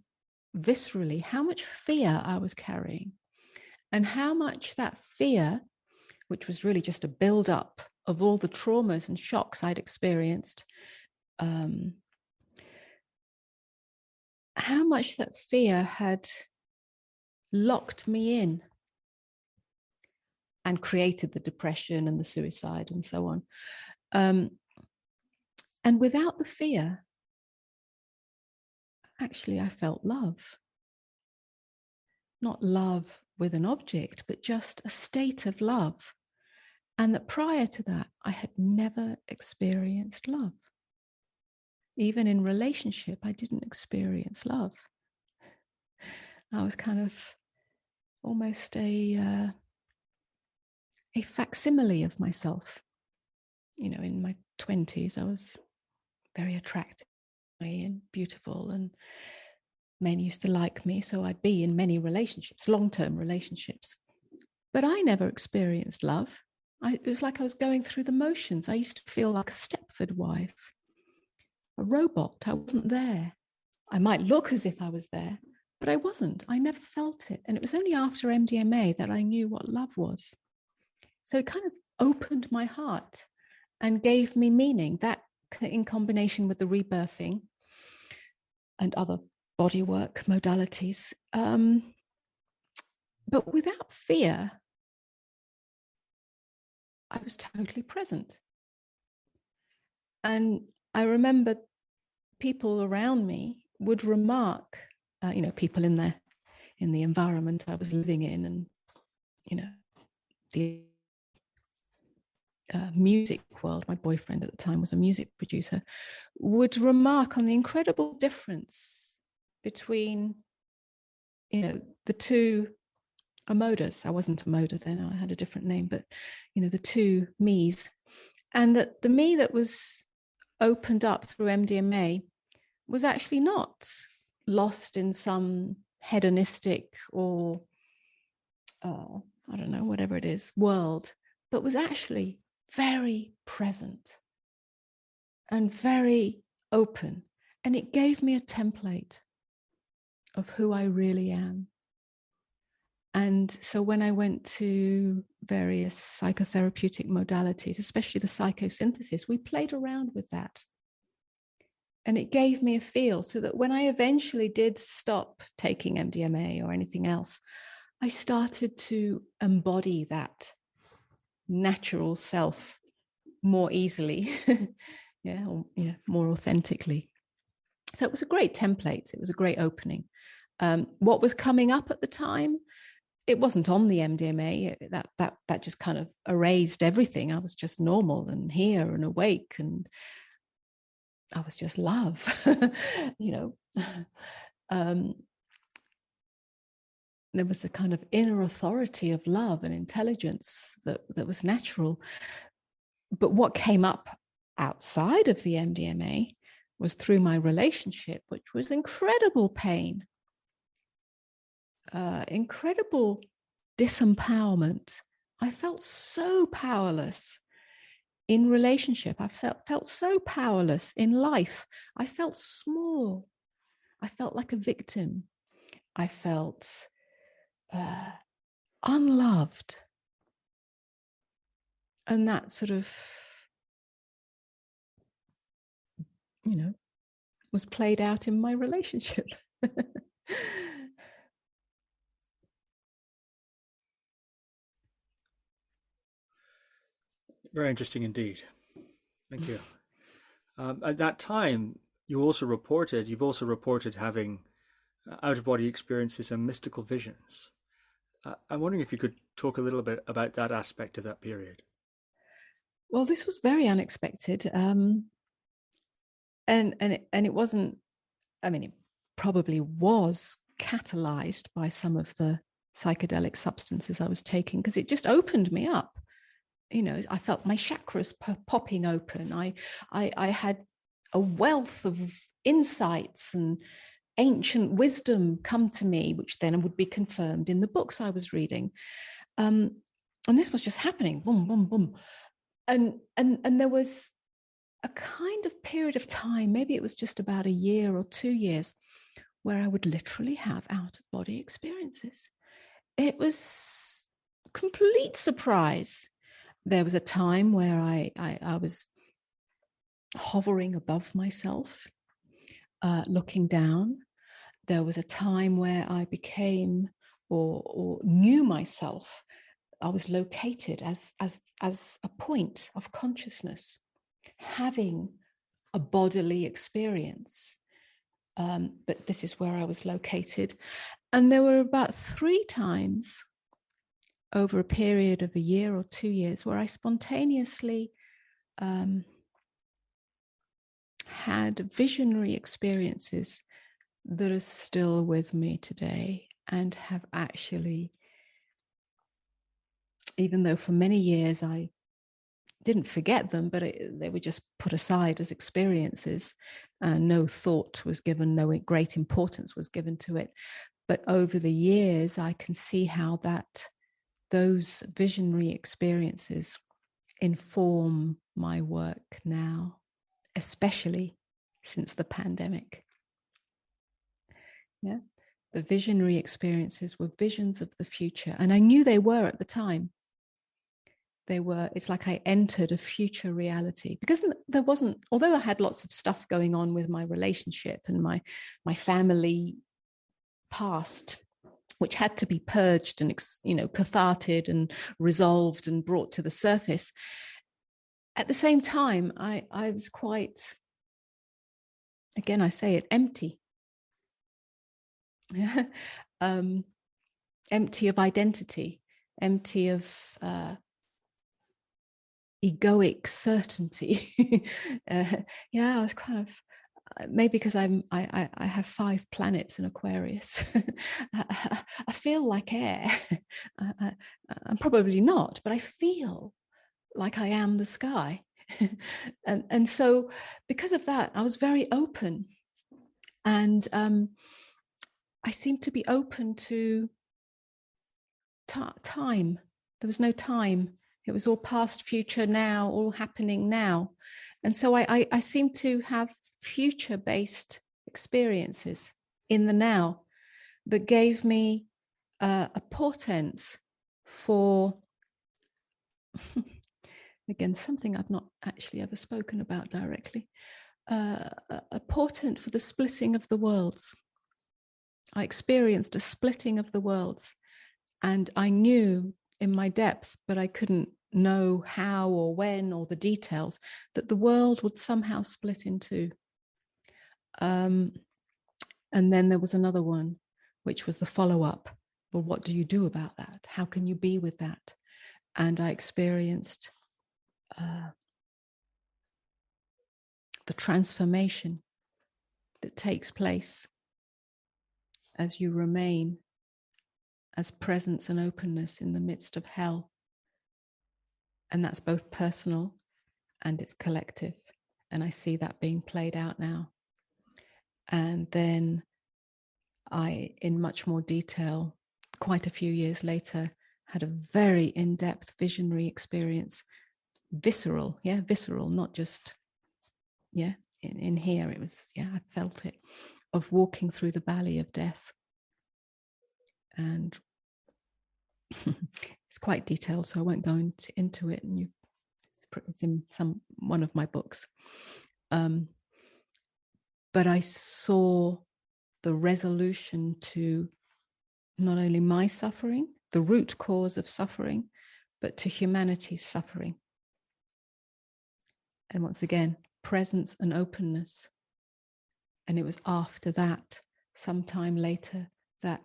viscerally, how much fear I was carrying and how much that fear, which was really just a build-up of all the traumas and shocks I'd experienced, how much that fear had locked me in and created the depression and the suicide and so on. And without the fear, actually, I felt love. Not love with an object, but just a state of love. And that prior to that, I had never experienced love. Even in relationship, I didn't experience love. I was kind of almost a facsimile of myself. In my 20s, I was very attractive and beautiful and men used to like me, so I'd be in many relationships, long-term relationships. But I never experienced love. It was like I was going through the motions. I used to feel like a Stepford wife, a robot. I wasn't there. I might look as if I was there, but I wasn't. I never felt it. And it was only after MDMA that I knew what love was. So it kind of opened my heart and gave me meaning, that in combination with the rebirthing and other bodywork modalities. But without fear, I was totally present. And I remember people around me would remark, people in the environment I was living in, and the music world, my boyfriend at the time was a music producer, would remark on the incredible difference between, the two Amodas. I wasn't Amoda then, I had a different name, but, the two me's. And that the me that was opened up through MDMA was actually not lost in some hedonistic or, I don't know, whatever it is, world, but was actually very present and very open. And it gave me a template of who I really am. And so when I went to various psychotherapeutic modalities, especially the psychosynthesis, we played around with that. And it gave me a feel so that when I eventually did stop taking MDMA or anything else, I started to embody that natural self more easily, more authentically. So it was a great template. It was a great opening. What was coming up at the time, it wasn't on the MDMA. That just kind of erased everything. I was just normal and here and awake, and I was just love. There was a kind of inner authority of love and intelligence that was natural. But what came up outside of the MDMA was through my relationship, which was incredible pain, incredible disempowerment. I felt so powerless in relationship. I felt so powerless in life. I felt small. I felt like a victim. I felt unloved. And that sort of, was played out in my relationship. Very interesting indeed. Thank you. At that time, you've also reported having out-of-body experiences and mystical visions. I'm wondering if you could talk a little bit about that aspect of that period. Well, this was very unexpected, and it wasn't. I mean, it probably was catalyzed by some of the psychedelic substances I was taking, because it just opened me up. I felt my chakras popping open. I had a wealth of insights and ancient wisdom come to me, which then would be confirmed in the books I was reading. And this was just happening, boom, boom, boom. And there was a kind of period of time, maybe it was just about a year or 2 years, where I would literally have out-of-body experiences. It was a complete surprise. There was a time where I was hovering above myself, looking down. There was a time where I became or knew myself. I was located as a point of consciousness, having a bodily experience. But this is where I was located. And there were about 3 times over a period of a year or 2 years where I spontaneously had visionary experiences that are still with me today, and have actually, even though for many years I didn't forget them, but they were just put aside as experiences. No thought was given, no great importance was given to it. But over the years, I can see how those visionary experiences inform my work now, especially since the pandemic. Yeah, the visionary experiences were visions of the future, and I knew they were at the time. It's like I entered a future reality, because there wasn't, although I had lots of stuff going on with my relationship and my family past, which had to be purged and, catharted and resolved and brought to the surface. At the same time, I was quite, again, I say it, empty. Empty of identity, empty of egoic certainty. I was kind of, maybe because I have 5 planets in Aquarius. I feel like air. I'm probably not, but I feel like I am the sky. and so because of that, I was very open, and I seemed to be open to time. There was no time. It was all past, future, now, all happening now. And so I seemed to have future-based experiences in the now that gave me a portent for, again, something I've not actually ever spoken about directly, a portent for the splitting of the worlds. I experienced a splitting of the worlds, and I knew in my depth, but I couldn't know how or when or the details, that the world would somehow split in two. And then there was another one, which was the follow-up. Well, what do you do about that? How can you be with that? And I experienced the transformation that takes place as you remain as presence and openness in the midst of hell. And that's both personal and it's collective. And I see that being played out now. And then I, in much more detail, quite a few years later, had a very in-depth visionary experience. Visceral, not just, in here. It was, I felt it, of walking through the valley of death. And it's quite detailed, so I won't go into it. And it's in one of my books. But I saw the resolution to not only my suffering, the root cause of suffering, but to humanity's suffering. And once again, presence and openness. And it was after that, sometime later, that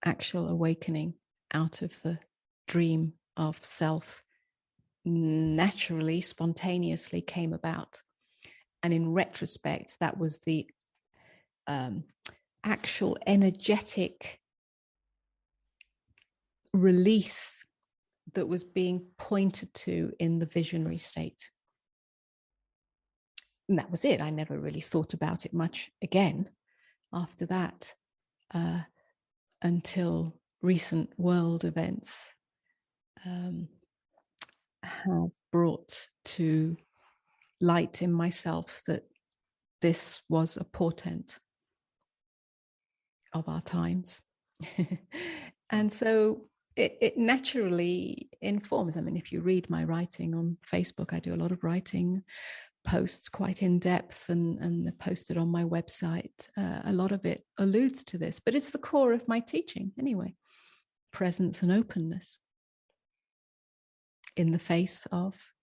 actual awakening out of the dream of self naturally, spontaneously came about. And in retrospect, that was the actual energetic release that was being pointed to in the visionary state. And that was it. I never really thought about it much again after that, until recent world events have brought to light in myself that this was a portent of our times. And so it naturally informs. I mean, if you read my writing on Facebook, I do a lot of writing posts, quite in depth, and they're posted on my website. A lot of it alludes to this, but it's the core of my teaching anyway. Presence and openness in the face of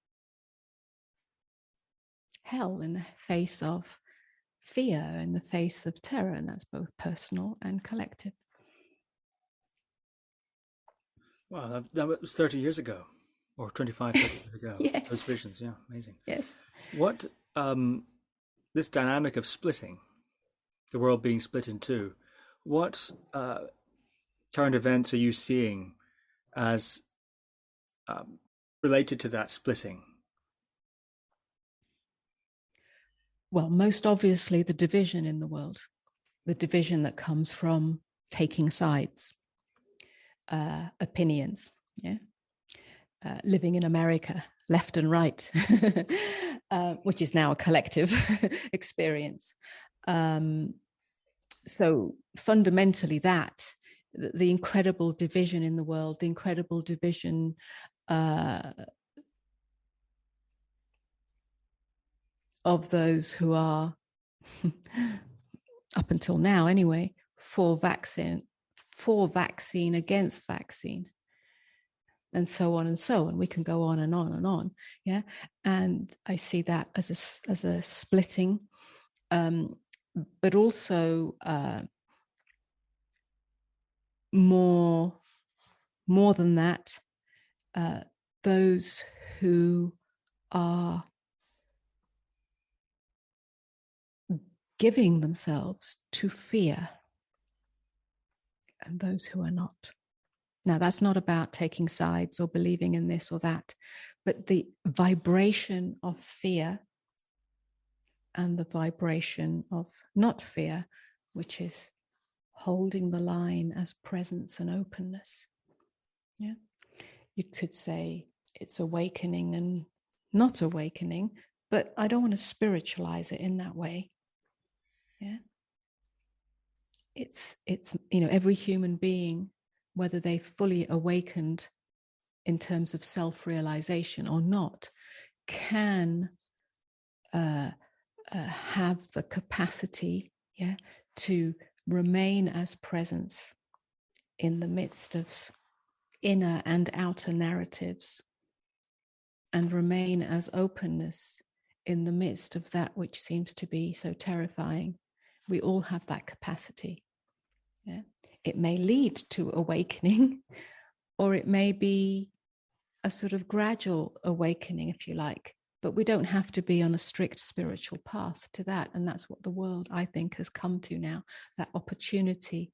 hell, in the face of fear, in the face of terror, and that's both personal and collective. Wow, that was 30 years ago, or 25, 30 years ago. Yes. Those visions, yeah, amazing. Yes. What, this dynamic of splitting, the world being split in two, what current events are you seeing as related to that splitting? Well, most obviously the division in the world, the division that comes from taking sides, opinions, living in America, left and right, which is now a collective experience. So fundamentally that, the incredible division in the world, the incredible division of those who are, up until now anyway, for vaccine, against vaccine, and so on and so on. We can go on and on and on. Yeah. And I see that as a splitting, but also more than that, those who are giving themselves to fear and those who are not. Now, that's not about taking sides or believing in this or that, but the vibration of fear and the vibration of not fear, which is holding the line as presence and openness. Yeah. You could say it's awakening and not awakening, but I don't want to spiritualize it in that way. Yeah. It's every human being, whether they've fully awakened in terms of self-realization or not, can have the capacity, to remain as presence in the midst of inner and outer narratives, and remain as openness in the midst of that which seems to be so terrifying. We all have that capacity. Yeah. It may lead to awakening, or it may be a sort of gradual awakening, if you like, but we don't have to be on a strict spiritual path to that. And that's what the world, I think, has come to now, that opportunity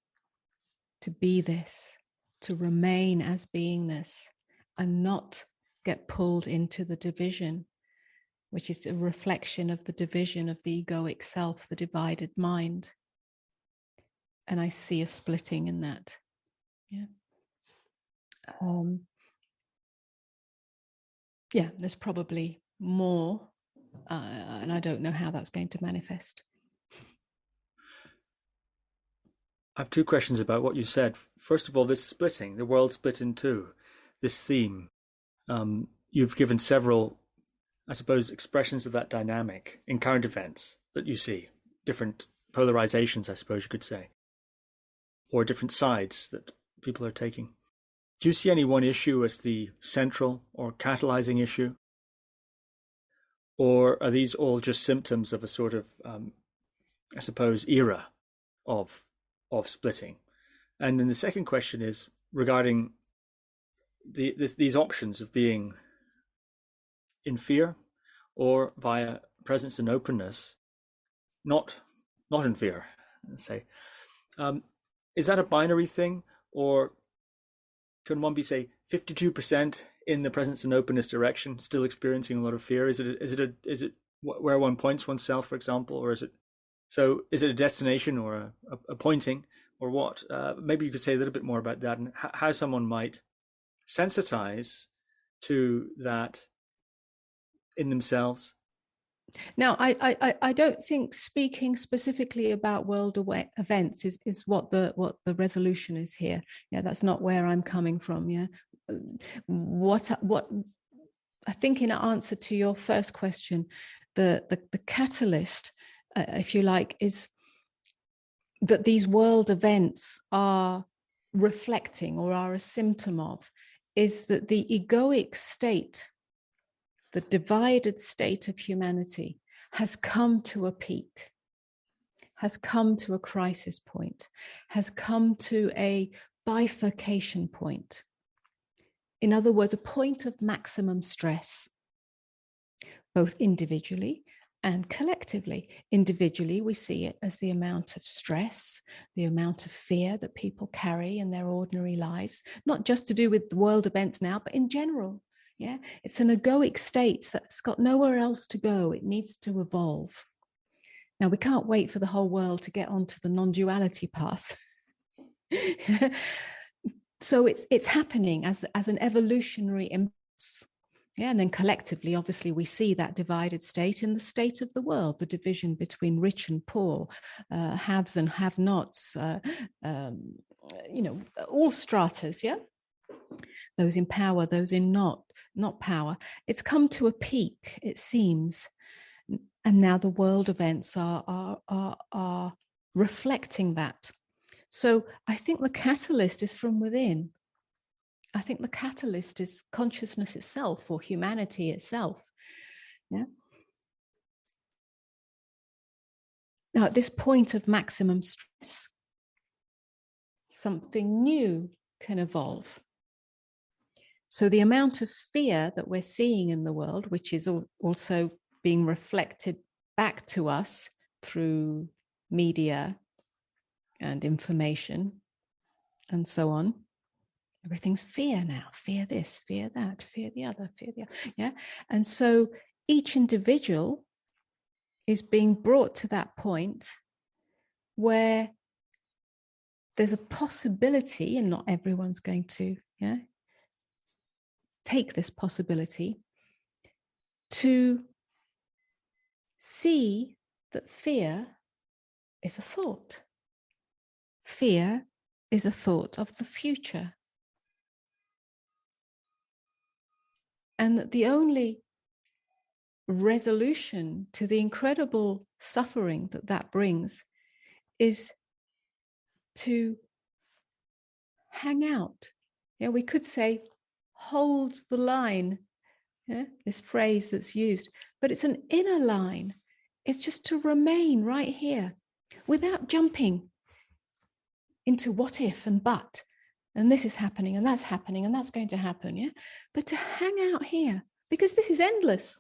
to be this, to remain as beingness, and not get pulled into the division, which is a reflection of the division of the egoic self, the divided mind. And I see a splitting in that. Yeah. There's probably more, and I don't know how that's going to manifest. I have two questions about what you said. First of all, this splitting, the world split in two, this theme. You've given several, I suppose, expressions of that dynamic in current events that you see, different polarizations, I suppose you could say, or different sides that people are taking. Do you see any one issue as the central or catalyzing issue? Or are these all just symptoms of a sort of, I suppose, era of splitting? And then the second question is regarding these options of being in fear or via presence and openness, not in fear, let's say. Is that a binary thing, or can one be, say, 52% in the presence and openness direction, still experiencing a lot of fear? Is it where one points oneself, for example, or is it a destination or a pointing, or what? Maybe you could say a little bit more about that and how someone might sensitize to that in themselves. Now, I don't think speaking specifically about world events is what the resolution is here. Yeah, that's not where I'm coming from. Yeah, what I think, in answer to your first question, the catalyst, if you like, is that these world events are reflecting, or are a symptom of, is that the egoic state, the divided state of humanity, has come to a peak, has come to a crisis point, has come to a bifurcation point. In other words, a point of maximum stress, both individually and collectively. Individually, we see it as the amount of stress, the amount of fear that people carry in their ordinary lives, not just to do with the world events now, but in general. Yeah, it's an egoic state that's got nowhere else to go. It needs to evolve. Now, we can't wait for the whole world to get onto the non-duality path. So it's happening as an evolutionary impulse. Yeah, and then collectively, obviously, we see that divided state in the state of the world, the division between rich and poor, haves and have-nots, all stratas, yeah? Those in power, those in not power. It's come to a peak, it seems. And now the world events are reflecting that. So I think the catalyst is from within. I think the catalyst is consciousness itself, or humanity itself. Yeah. Now, at this point of maximum stress, something new can evolve. So the amount of fear that we're seeing in the world, which is also being reflected back to us through media and information and so on. Everything's fear now. Fear this, fear that, fear the other, fear the other. Yeah. And so each individual is being brought to that point where there's a possibility, and not everyone's going to take this possibility, to see that fear is a thought. Fear is a thought of the future. And that the only resolution to the incredible suffering that brings is to hang out. Yeah, we could say, hold the line, this phrase that's used, but it's an inner line. It's just to remain right here without jumping into what if and but, and this is happening and that's happening and that's going to happen, yeah? But to hang out here, because this is endless.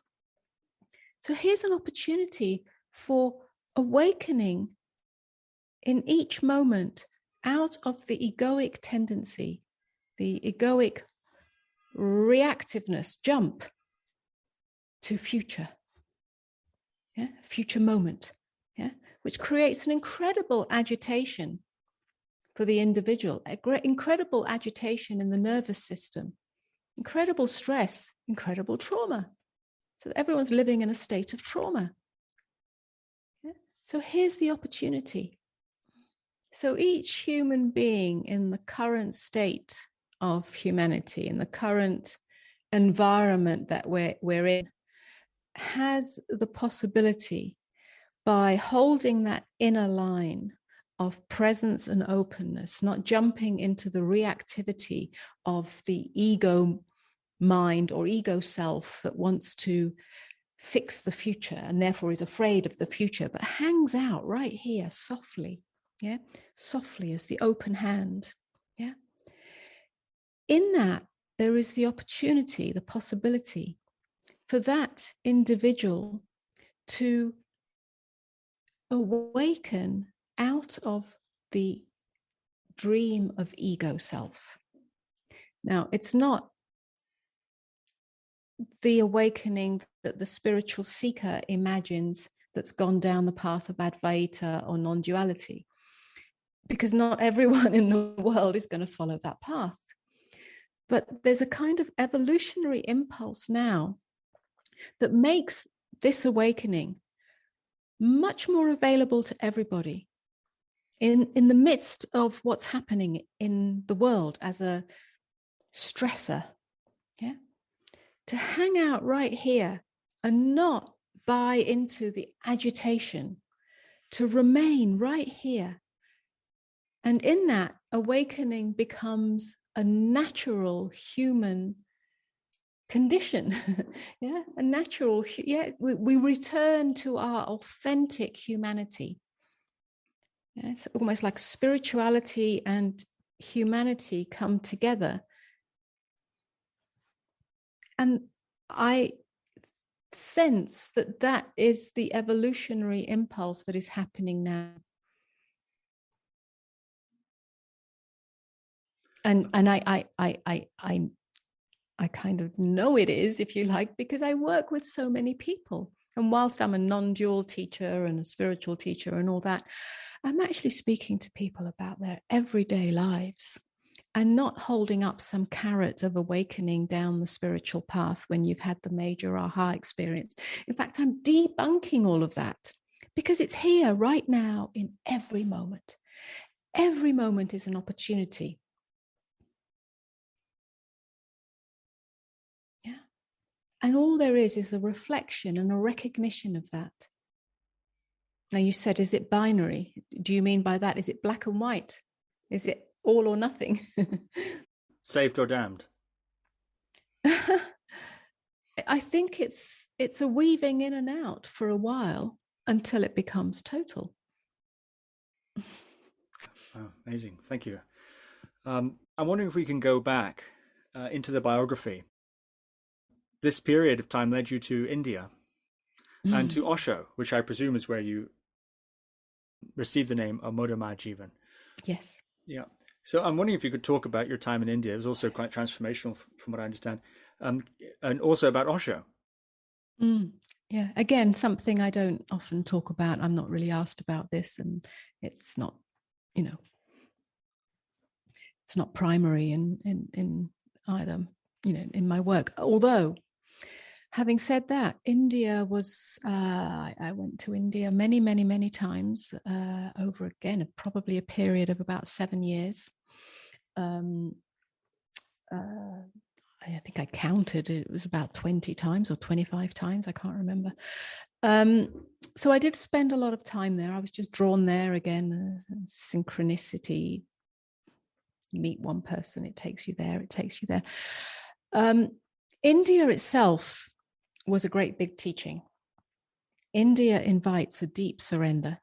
So here's an opportunity for awakening in each moment out of the egoic tendency, the egoic reactiveness, jump to future, future moment, which creates an incredible agitation for the individual, incredible agitation in the nervous system, incredible stress, incredible trauma. So everyone's living in a state of trauma. So here's the opportunity. So each human being in the current state of humanity, in the current environment that we're in, has the possibility, by holding that inner line of presence and openness, not jumping into the reactivity of the ego mind or ego self that wants to fix the future and therefore is afraid of the future, but hangs out right here softly, softly as the open hand. In that, there is the opportunity, the possibility for that individual to awaken out of the dream of ego self. Now, it's not the awakening that the spiritual seeker imagines that's gone down the path of Advaita or non-duality, because not everyone in the world is going to follow that path. But there's a kind of evolutionary impulse now that makes this awakening much more available to everybody in the midst of what's happening in the world as a stressor. To hang out right here and not buy into the agitation, to remain right here. And in that, awakening becomes a natural human condition. A natural, we return to our authentic humanity. It's almost like spirituality and humanity come together. And I sense that is the evolutionary impulse that is happening now. And I I kind of know it is, if you like, because I work with so many people. And whilst I'm a non-dual teacher and a spiritual teacher and all that, I'm actually speaking to people about their everyday lives and not holding up some carrot of awakening down the spiritual path when you've had the major aha experience. In fact, I'm debunking all of that because it's here right now in every moment. Every moment is an opportunity. Yeah. And all there is a reflection and a recognition of that. Now, you said, is it binary? Do you mean by that, is it black and white? Is it all or nothing? Saved or damned? I think it's a weaving in and out for a while until it becomes total. Oh, amazing. Thank you. I'm wondering if we can go back into the biography. This period of time led you to India and to Osho, which I presume is where you received the name Amoda Maa. Yes. Yeah. So I'm wondering if you could talk about your time in India. It was also quite transformational from what I understand. And also about Osho. Yeah. Again, something I don't often talk about. I'm not really asked about this, and it's not, it's not primary in either, in my work. Although, having said that, India was, I went to India many, many, many times over again, probably a period of about 7 years. I think I counted, it was about 20 times or 25 times. I can't remember. So I did spend a lot of time there. I was just drawn there again, synchronicity. You meet one person, it takes you there, it takes you there. India itself was a great big teaching. India invites a deep surrender.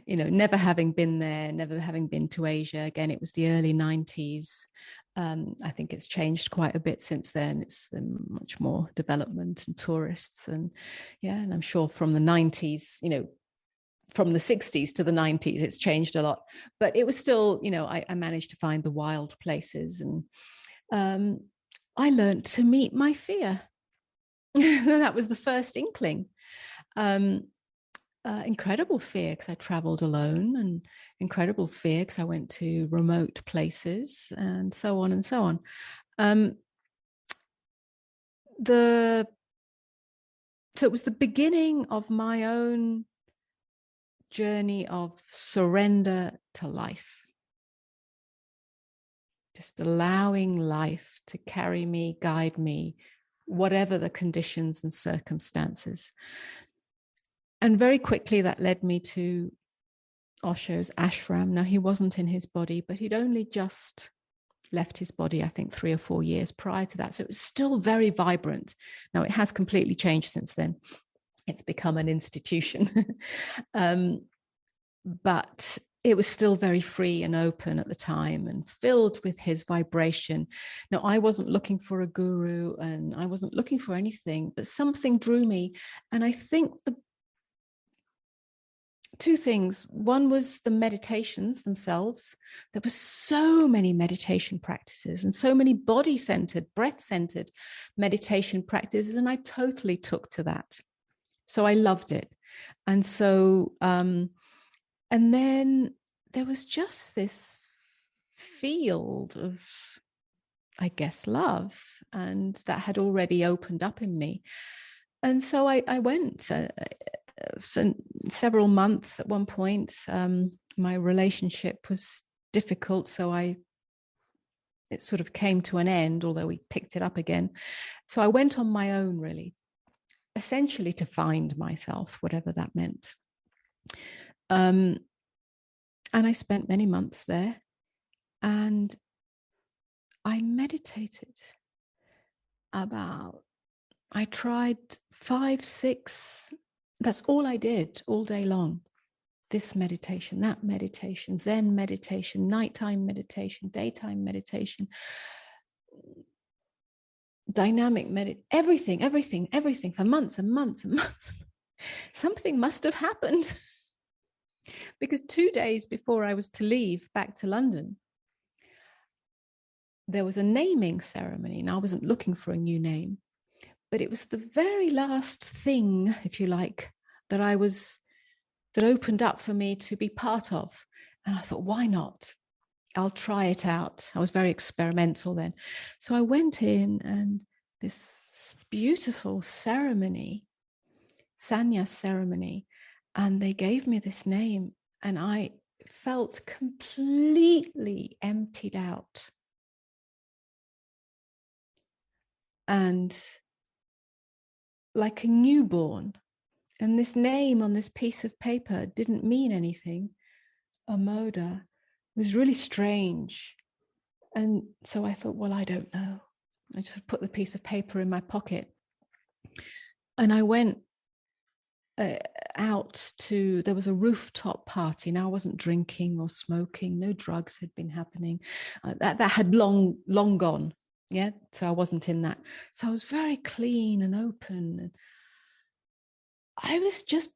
Never having been there, never having been to Asia. Again, it was the early 90s. I think it's changed quite a bit since then. It's much more development and tourists. And I'm sure from the 90s, from the 60s to the 90s, it's changed a lot. But it was still, I managed to find the wild places. And I learned to meet my fear. That was the first inkling. Incredible fear because I traveled alone, and incredible fear because I went to remote places, and so on and so on. So it was the beginning of my own journey of surrender to life. Just allowing life to carry me, guide me, whatever the conditions and circumstances. And very quickly that led me to Osho's ashram. Now, he wasn't in his body, but he'd only just left his body, I think 3 or 4 years prior to that. So it was still very vibrant. Now, it has completely changed since then. It's become an institution. But it was still very free and open at the time and filled with his vibration. Now, I wasn't looking for a guru and I wasn't looking for anything, but something drew me. And I think the two things. One was the meditations themselves. There were so many meditation practices and so many body-centered, breath-centered meditation practices, and I totally took to that. So I loved it. And so, and then there was just this field of, I guess, love, and that had already opened up in me. And so I went for several months. At one point, my relationship was difficult, so it sort of came to an end, although we picked it up again. So I went on my own, really, essentially to find myself, whatever that meant. And I spent many months there, and I meditated I tried 5, 6. That's all I did all day long. This meditation, that meditation, Zen meditation, nighttime meditation, daytime meditation, dynamic everything for months and months and months. Something must have happened, because 2 days before I was to leave back to London, there was a naming ceremony. And I wasn't looking for a new name, but it was the very last thing, if you like, that opened up for me to be part of. And I thought, why not? I'll try it out. I was very experimental then. So I went in, and this beautiful ceremony, sannyas ceremony, and they gave me this name, and I felt completely emptied out. And like a newborn. And this name on this piece of paper didn't mean anything. Amoda was really strange. And so I thought, well, I don't know. I just put the piece of paper in my pocket. And I went out to, there was a rooftop party. Now I wasn't drinking or smoking. No drugs had been happening. That had long gone. Yeah. So I wasn't in that. So I was very clean and open. And I was just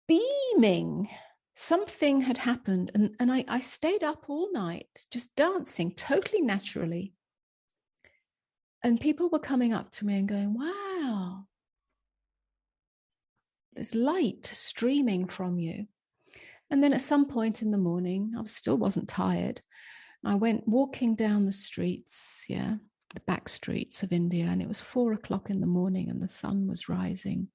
beaming. Something had happened. And I stayed up all night, just dancing totally naturally. And people were coming up to me and going, wow, there's light streaming from you. And then at some point in the morning, I still wasn't tired. I went walking down the streets, the back streets of India, and it was 4:00 in the morning and the sun was rising.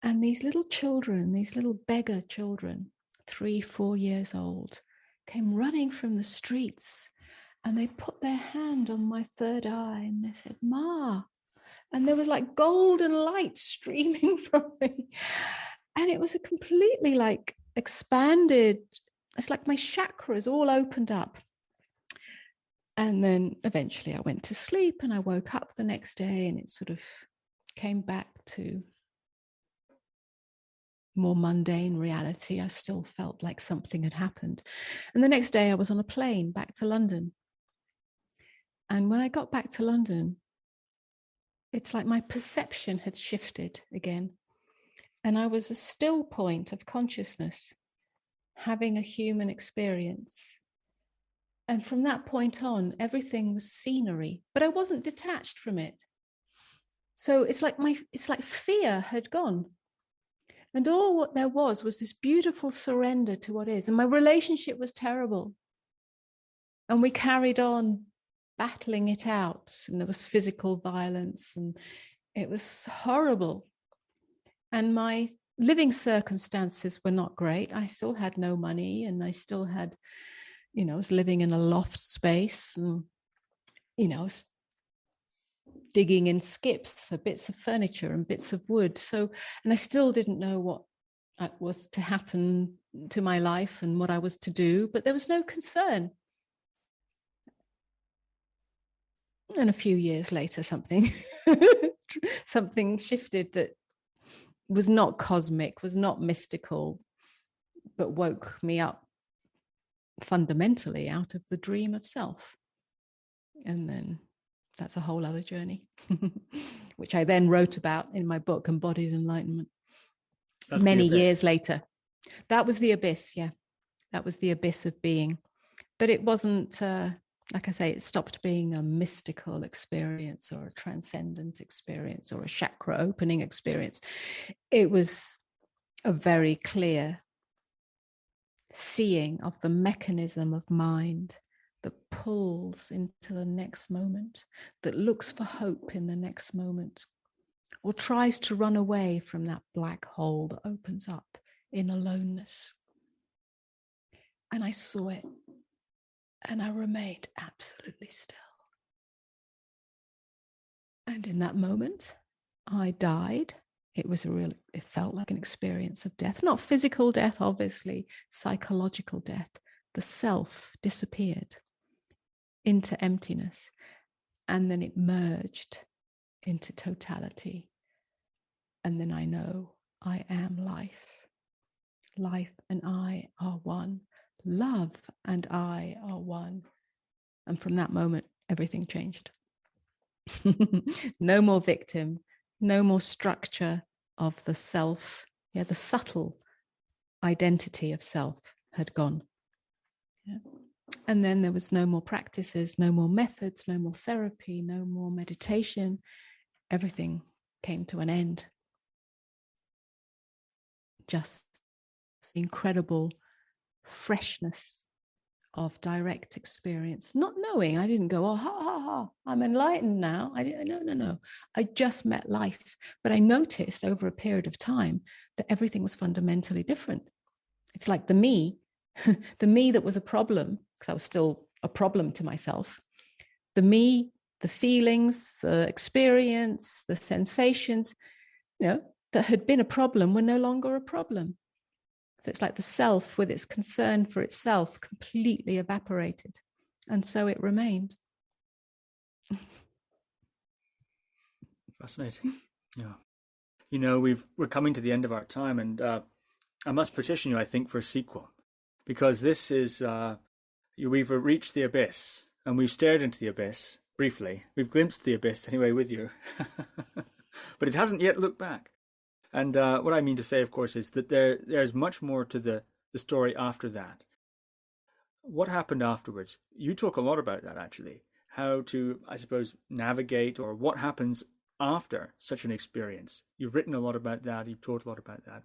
And these little children, these little beggar children, 3-4 years old, came running from the streets, and they put their hand on my third eye and they said, Ma. And there was like golden light streaming from me. And it was a completely like expanded, it's like my chakras all opened up. And then eventually I went to sleep, and I woke up the next day, and it sort of came back to more mundane reality. I still felt like something had happened. And the next day I was on a plane back to London. And when I got back to London, it's like my perception had shifted again. And I was a still point of consciousness, having a human experience. And from that point on, everything was scenery, but I wasn't detached from it. So it's like fear had gone. And all what there was this beautiful surrender to what is. And my relationship was terrible. And we carried on battling it out. And there was physical violence, and it was horrible. And my living circumstances were not great. I still had no money, and I still had, I was living in a loft space, and, I was digging in skips for bits of furniture and bits of wood. So, and I still didn't know what was to happen to my life and what I was to do, but there was no concern. And a few years later, something shifted that was not cosmic, was not mystical, but woke me up fundamentally out of the dream of self. And then that's a whole other journey, which I then wrote about in my book, Embodied Enlightenment. That's many years later. That was the abyss, yeah. That was the abyss of being. But it wasn't, like I say, it stopped being a mystical experience or a transcendent experience or a chakra opening experience. It was a very clear seeing of the mechanism of mind that pulls into the next moment, that looks for hope in the next moment, or tries to run away from that black hole that opens up in aloneness. And I saw it, and I remained absolutely still. And in that moment, I died. It felt like an experience of death, not physical death, obviously, psychological death. The self disappeared into emptiness, and then it merged into totality. And then I know I am life. Life and I are one. Love and I are one. And from that moment, everything changed. No more victim, no more structure of the self. Yeah, the subtle identity of self had gone. Yeah. And then there was no more practices, no more methods, no more therapy, no more meditation. Everything came to an end. Just incredible freshness of direct experience, not knowing. I didn't go, oh, ha, ha, ha, I'm enlightened now. No. I just met life. But I noticed over a period of time that everything was fundamentally different. It's like the me that was a problem, because I was still a problem to myself. The me, the feelings, the experience, the sensations, that had been a problem were no longer a problem. So it's like the self with its concern for itself completely evaporated. And so it remained. Fascinating. Yeah. We're coming to the end of our time, and I must petition you, I think, for a sequel, because this is, we've reached the abyss, and we've stared into the abyss briefly. We've glimpsed the abyss anyway with you, but it hasn't yet looked back. And what I mean to say, of course, is that there's much more to the story after that. What happened afterwards? You talk a lot about that, actually. How to, I suppose, navigate, or what happens after such an experience. You've written a lot about that. You've taught a lot about that.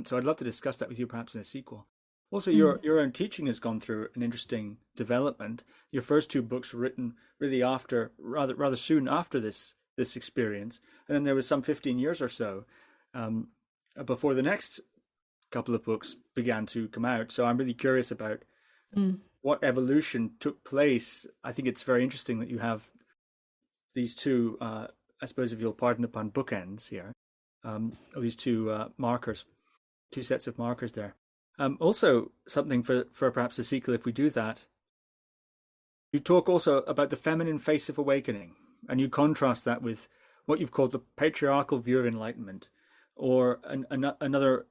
So I'd love to discuss that with you, perhaps in a sequel. Also, your own teaching has gone through an interesting development. Your first two books were written really after, rather soon after this experience, and then there was some 15 years or so before the next couple of books began to come out. So I'm really curious about what evolution took place. I think it's very interesting that you have these two, I suppose, if you'll pardon the pun, bookends here, or these two markers, two sets of markers there. Also, something for perhaps a sequel, if we do that, you talk also about the feminine face of awakening, and you contrast that with what you've called the patriarchal view of enlightenment, or another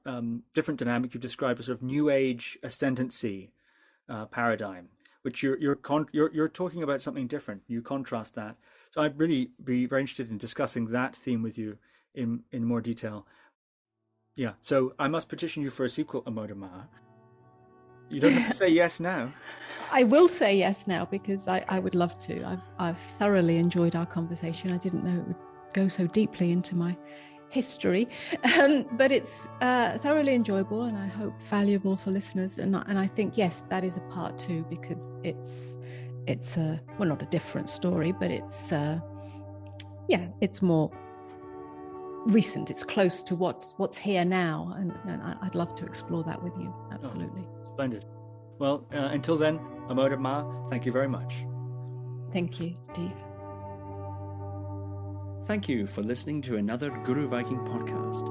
different dynamic you've described as sort of New Age ascendancy paradigm, which you're talking about something different. You contrast that. So I'd really be very interested in discussing that theme with you in more detail. Yeah, so I must petition you for a sequel, Amoda Maa. You don't have to say yes now. I will say yes now, because I would love to. I've thoroughly enjoyed our conversation. I didn't know it would go so deeply into my history, but it's thoroughly enjoyable, and I hope valuable for listeners. And I think, yes, that is a part two, because it's a, well, not a different story, but it's more recent. It's close to what's here now, and I'd love to explore that with you. Absolutely. Oh, splendid. Well, until then, Amoda Maa, thank you very much. Thank you, Steve. Thank you for listening to another Guru Viking podcast.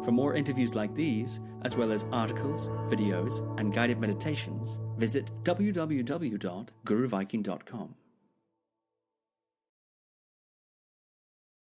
For more interviews like these, as well as articles, videos, and guided meditations, visit www.guruviking.com.